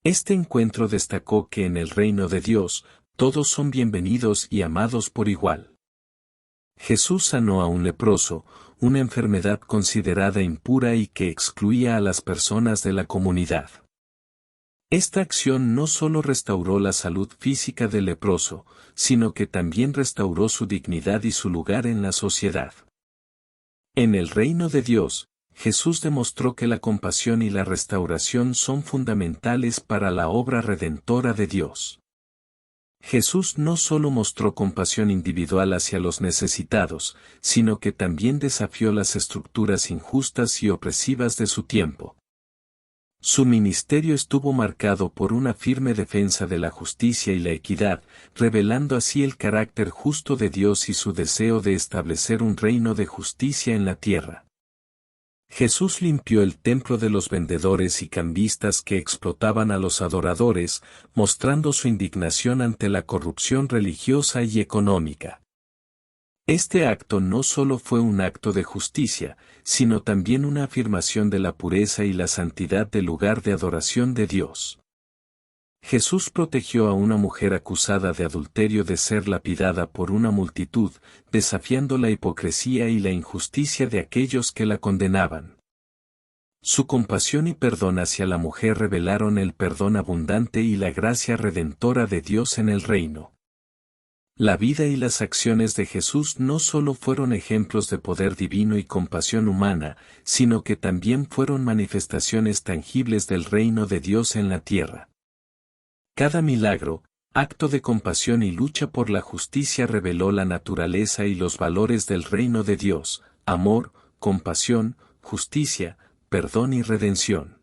Este encuentro destacó que en el reino de Dios, todos son bienvenidos y amados por igual. Jesús sanó a un leproso, una enfermedad considerada impura y que excluía a las personas de la comunidad. Esta acción no solo restauró la salud física del leproso, sino que también restauró su dignidad y su lugar en la sociedad. En el reino de Dios, Jesús demostró que la compasión y la restauración son fundamentales para la obra redentora de Dios. Jesús no solo mostró compasión individual hacia los necesitados, sino que también desafió las estructuras injustas y opresivas de su tiempo. Su ministerio estuvo marcado por una firme defensa de la justicia y la equidad, revelando así el carácter justo de Dios y su deseo de establecer un reino de justicia en la tierra. Jesús limpió el templo de los vendedores y cambistas que explotaban a los adoradores, mostrando su indignación ante la corrupción religiosa y económica. Este acto no solo fue un acto de justicia, sino también una afirmación de la pureza y la santidad del lugar de adoración de Dios. Jesús protegió a una mujer acusada de adulterio de ser lapidada por una multitud, desafiando la hipocresía y la injusticia de aquellos que la condenaban. Su compasión y perdón hacia la mujer revelaron el perdón abundante y la gracia redentora de Dios en el reino. La vida y las acciones de Jesús no solo fueron ejemplos de poder divino y compasión humana, sino que también fueron manifestaciones tangibles del reino de Dios en la tierra. Cada milagro, acto de compasión y lucha por la justicia reveló la naturaleza y los valores del reino de Dios: amor, compasión, justicia, perdón y redención.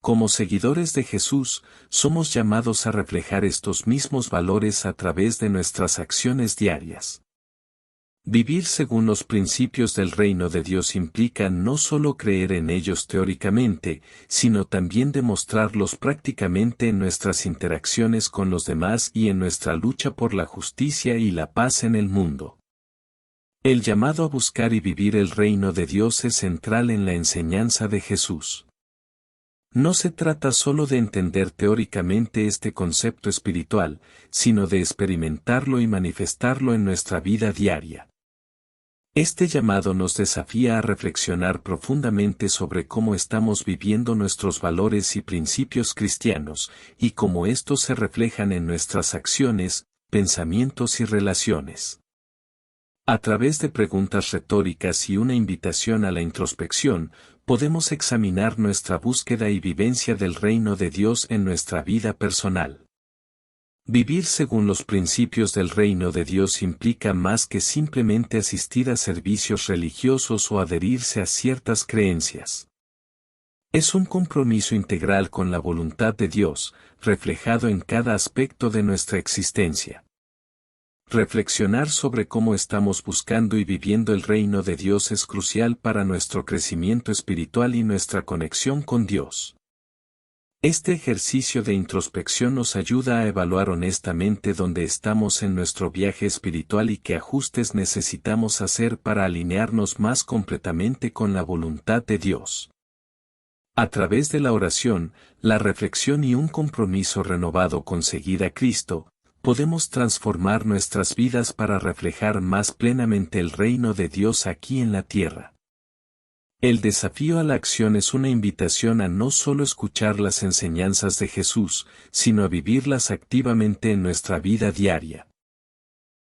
Como seguidores de Jesús, somos llamados a reflejar estos mismos valores a través de nuestras acciones diarias. Vivir según los principios del reino de Dios implica no solo creer en ellos teóricamente, sino también demostrarlos prácticamente en nuestras interacciones con los demás y en nuestra lucha por la justicia y la paz en el mundo. El llamado a buscar y vivir el reino de Dios es central en la enseñanza de Jesús. No se trata solo de entender teóricamente este concepto espiritual, sino de experimentarlo y manifestarlo en nuestra vida diaria. Este llamado nos desafía a reflexionar profundamente sobre cómo estamos viviendo nuestros valores y principios cristianos, y cómo estos se reflejan en nuestras acciones, pensamientos y relaciones. A través de preguntas retóricas y una invitación a la introspección, podemos examinar nuestra búsqueda y vivencia del reino de Dios en nuestra vida personal. Vivir según los principios del reino de Dios implica más que simplemente asistir a servicios religiosos o adherirse a ciertas creencias. Es un compromiso integral con la voluntad de Dios, reflejado en cada aspecto de nuestra existencia. Reflexionar sobre cómo estamos buscando y viviendo el reino de Dios es crucial para nuestro crecimiento espiritual y nuestra conexión con Dios. Este ejercicio de introspección nos ayuda a evaluar honestamente dónde estamos en nuestro viaje espiritual y qué ajustes necesitamos hacer para alinearnos más completamente con la voluntad de Dios. A través de la oración, la reflexión y un compromiso renovado con seguir a Cristo, podemos transformar nuestras vidas para reflejar más plenamente el reino de Dios aquí en la tierra. El desafío a la acción es una invitación a no solo escuchar las enseñanzas de Jesús, sino a vivirlas activamente en nuestra vida diaria.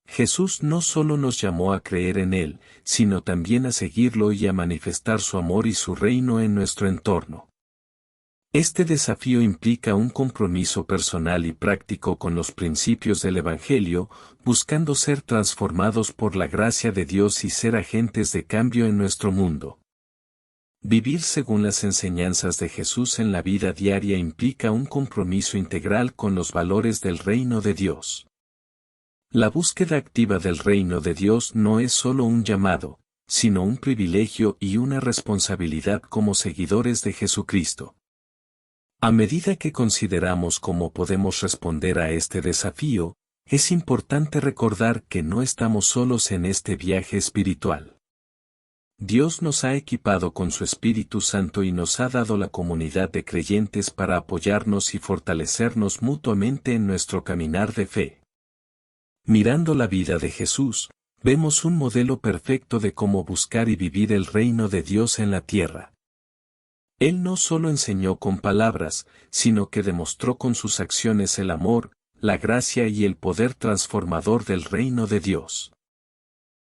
Jesús no solo nos llamó a creer en Él, sino también a seguirlo y a manifestar su amor y su reino en nuestro entorno. Este desafío implica un compromiso personal y práctico con los principios del Evangelio, buscando ser transformados por la gracia de Dios y ser agentes de cambio en nuestro mundo. Vivir según las enseñanzas de Jesús en la vida diaria implica un compromiso integral con los valores del reino de Dios. La búsqueda activa del reino de Dios no es solo un llamado, sino un privilegio y una responsabilidad como seguidores de Jesucristo. A medida que consideramos cómo podemos responder a este desafío, es importante recordar que no estamos solos en este viaje espiritual. Dios nos ha equipado con su Espíritu Santo y nos ha dado la comunidad de creyentes para apoyarnos y fortalecernos mutuamente en nuestro caminar de fe. Mirando la vida de Jesús, vemos un modelo perfecto de cómo buscar y vivir el reino de Dios en la tierra. Él no solo enseñó con palabras, sino que demostró con sus acciones el amor, la gracia y el poder transformador del reino de Dios.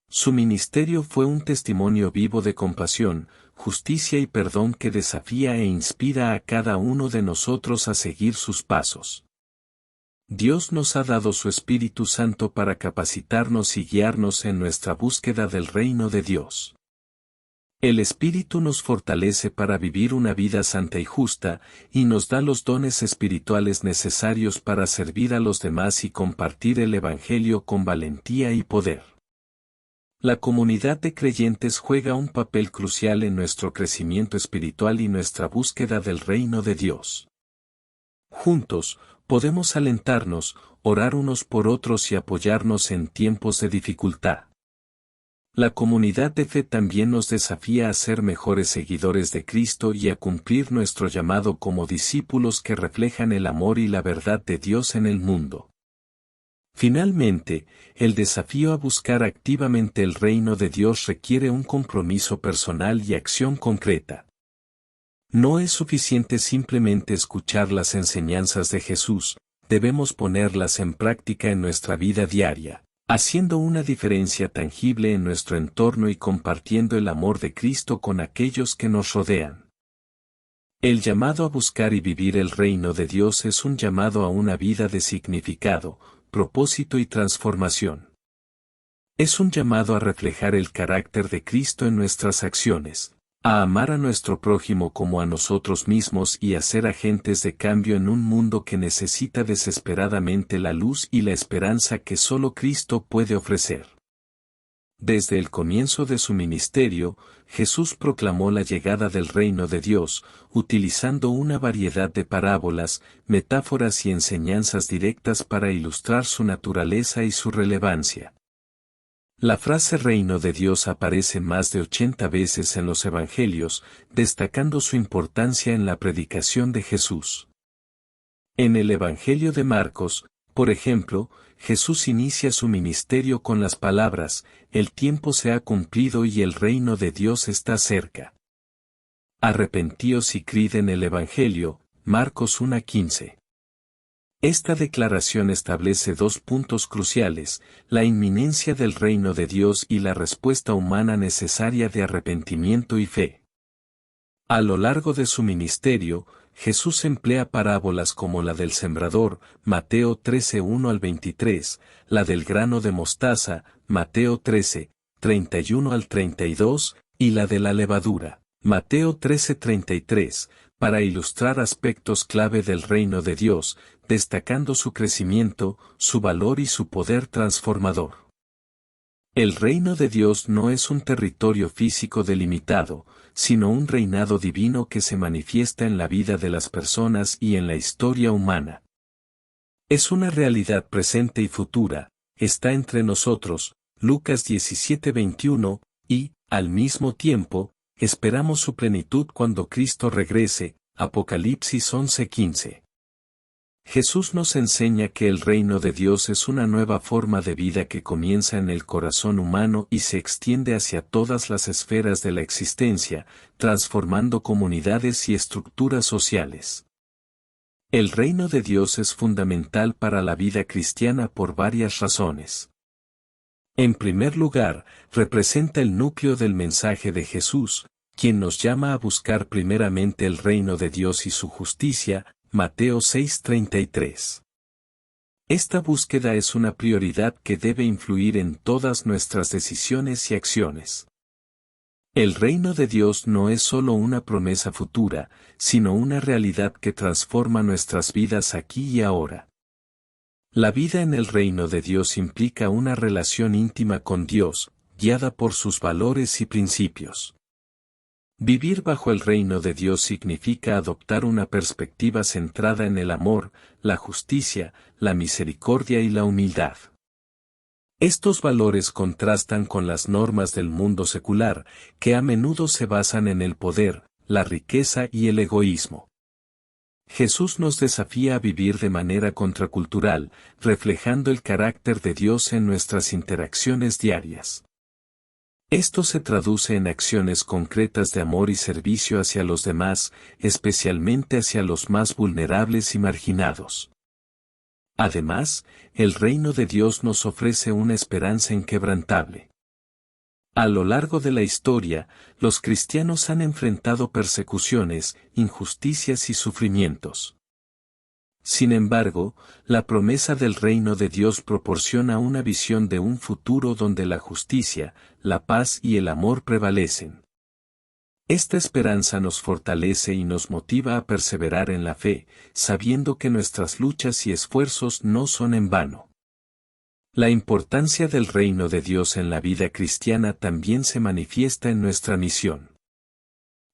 Su ministerio fue un testimonio vivo de compasión, justicia y perdón que desafía e inspira a cada uno de nosotros a seguir sus pasos. Dios nos ha dado su Espíritu Santo para capacitarnos y guiarnos en nuestra búsqueda del reino de Dios. El Espíritu nos fortalece para vivir una vida santa y justa, y nos da los dones espirituales necesarios para servir a los demás y compartir el Evangelio con valentía y poder. La comunidad de creyentes juega un papel crucial en nuestro crecimiento espiritual y nuestra búsqueda del reino de Dios. Juntos, podemos alentarnos, orar unos por otros y apoyarnos en tiempos de dificultad. La comunidad de fe también nos desafía a ser mejores seguidores de Cristo y a cumplir nuestro llamado como discípulos que reflejan el amor y la verdad de Dios en el mundo. Finalmente, el desafío a buscar activamente el reino de Dios requiere un compromiso personal y acción concreta. No es suficiente simplemente escuchar las enseñanzas de Jesús, debemos ponerlas en práctica en nuestra vida diaria, haciendo una diferencia tangible en nuestro entorno y compartiendo el amor de Cristo con aquellos que nos rodean. El llamado a buscar y vivir el reino de Dios es un llamado a una vida de significado, propósito y transformación. Es un llamado a reflejar el carácter de Cristo en nuestras acciones, a amar a nuestro prójimo como a nosotros mismos y a ser agentes de cambio en un mundo que necesita desesperadamente la luz y la esperanza que solo Cristo puede ofrecer. Desde el comienzo de su ministerio, Jesús proclamó la llegada del reino de Dios, utilizando una variedad de parábolas, metáforas y enseñanzas directas para ilustrar su naturaleza y su relevancia. La frase reino de Dios aparece más de 80 veces en los Evangelios, destacando su importancia en la predicación de Jesús. En el Evangelio de Marcos, por ejemplo, Jesús inicia su ministerio con las palabras, el tiempo se ha cumplido y el reino de Dios está cerca. Arrepentíos y creed en el Evangelio, Marcos 1:15. Esta declaración establece dos puntos cruciales, la inminencia del reino de Dios y la respuesta humana necesaria de arrepentimiento y fe. A lo largo de su ministerio, Jesús emplea parábolas como la del sembrador, Mateo 13:1-23, la del grano de mostaza, Mateo 13:31-32, y la de la levadura, Mateo 13:33, para ilustrar aspectos clave del reino de Dios, destacando su crecimiento, su valor y su poder transformador. El reino de Dios no es un territorio físico delimitado, sino un reinado divino que se manifiesta en la vida de las personas y en la historia humana. Es una realidad presente y futura, está entre nosotros, Lucas 17:21, y, al mismo tiempo, esperamos su plenitud cuando Cristo regrese, Apocalipsis 11:15. Jesús nos enseña que el reino de Dios es una nueva forma de vida que comienza en el corazón humano y se extiende hacia todas las esferas de la existencia, transformando comunidades y estructuras sociales. El reino de Dios es fundamental para la vida cristiana por varias razones. En primer lugar, representa el núcleo del mensaje de Jesús, quien nos llama a buscar primeramente el reino de Dios y su justicia, Mateo 6:33. Esta búsqueda es una prioridad que debe influir en todas nuestras decisiones y acciones. El reino de Dios no es solo una promesa futura, sino una realidad que transforma nuestras vidas aquí y ahora. La vida en el reino de Dios implica una relación íntima con Dios, guiada por sus valores y principios. Vivir bajo el reino de Dios significa adoptar una perspectiva centrada en el amor, la justicia, la misericordia y la humildad. Estos valores contrastan con las normas del mundo secular, que a menudo se basan en el poder, la riqueza y el egoísmo. Jesús nos desafía a vivir de manera contracultural, reflejando el carácter de Dios en nuestras interacciones diarias. Esto se traduce en acciones concretas de amor y servicio hacia los demás, especialmente hacia los más vulnerables y marginados. Además, el reino de Dios nos ofrece una esperanza inquebrantable. A lo largo de la historia, los cristianos han enfrentado persecuciones, injusticias y sufrimientos. Sin embargo, la promesa del reino de Dios proporciona una visión de un futuro donde la justicia, la paz y el amor prevalecen. Esta esperanza nos fortalece y nos motiva a perseverar en la fe, sabiendo que nuestras luchas y esfuerzos no son en vano. La importancia del reino de Dios en la vida cristiana también se manifiesta en nuestra misión.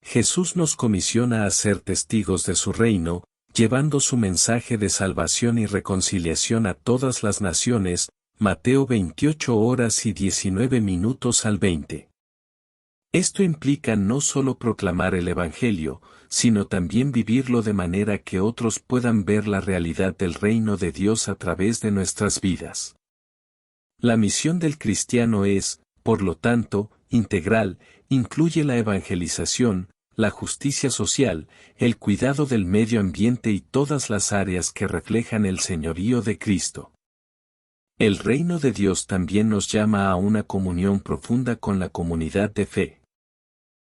Jesús nos comisiona a ser testigos de su reino, llevando su mensaje de salvación y reconciliación a todas las naciones, Mateo 28:19 al 20. Esto implica no solo proclamar el Evangelio, sino también vivirlo de manera que otros puedan ver la realidad del reino de Dios a través de nuestras vidas. La misión del cristiano es, por lo tanto, integral, incluye la evangelización, la justicia social, el cuidado del medio ambiente y todas las áreas que reflejan el señorío de Cristo. El reino de Dios también nos llama a una comunión profunda con la comunidad de fe.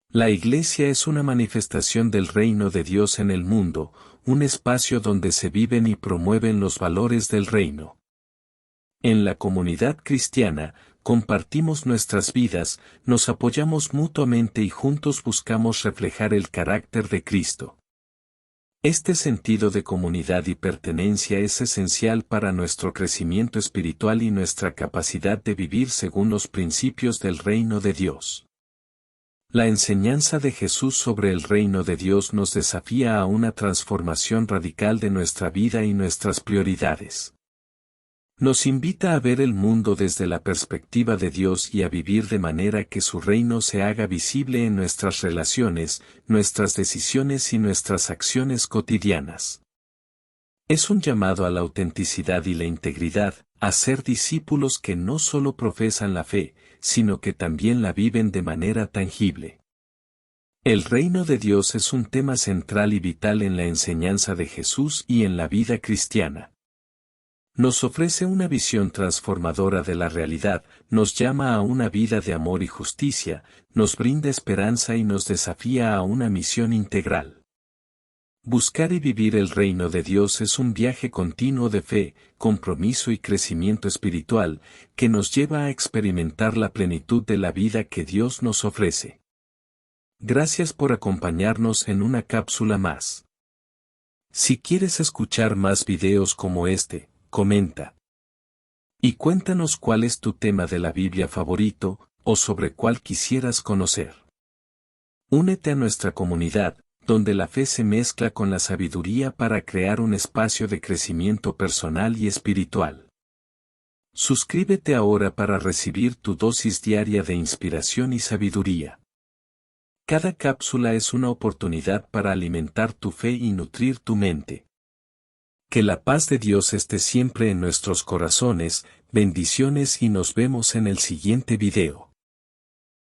La Iglesia es una manifestación del reino de Dios en el mundo, un espacio donde se viven y promueven los valores del reino. En la comunidad cristiana, compartimos nuestras vidas, nos apoyamos mutuamente y juntos buscamos reflejar el carácter de Cristo. Este sentido de comunidad y pertenencia es esencial para nuestro crecimiento espiritual y nuestra capacidad de vivir según los principios del reino de Dios. La enseñanza de Jesús sobre el reino de Dios nos desafía a una transformación radical de nuestra vida y nuestras prioridades. Nos invita a ver el mundo desde la perspectiva de Dios y a vivir de manera que su reino se haga visible en nuestras relaciones, nuestras decisiones y nuestras acciones cotidianas. Es un llamado a la autenticidad y la integridad, a ser discípulos que no solo profesan la fe, sino que también la viven de manera tangible. El reino de Dios es un tema central y vital en la enseñanza de Jesús y en la vida cristiana. Nos ofrece una visión transformadora de la realidad, nos llama a una vida de amor y justicia, nos brinda esperanza y nos desafía a una misión integral. Buscar y vivir el reino de Dios es un viaje continuo de fe, compromiso y crecimiento espiritual, que nos lleva a experimentar la plenitud de la vida que Dios nos ofrece. Gracias por acompañarnos en una cápsula más. Si quieres escuchar más videos como este, comenta. Y cuéntanos cuál es tu tema de la Biblia favorito, o sobre cuál quisieras conocer. Únete a nuestra comunidad, donde la fe se mezcla con la sabiduría para crear un espacio de crecimiento personal y espiritual. Suscríbete ahora para recibir tu dosis diaria de inspiración y sabiduría. Cada cápsula es una oportunidad para alimentar tu fe y nutrir tu mente. Que la paz de Dios esté siempre en nuestros corazones, bendiciones y nos vemos en el siguiente video.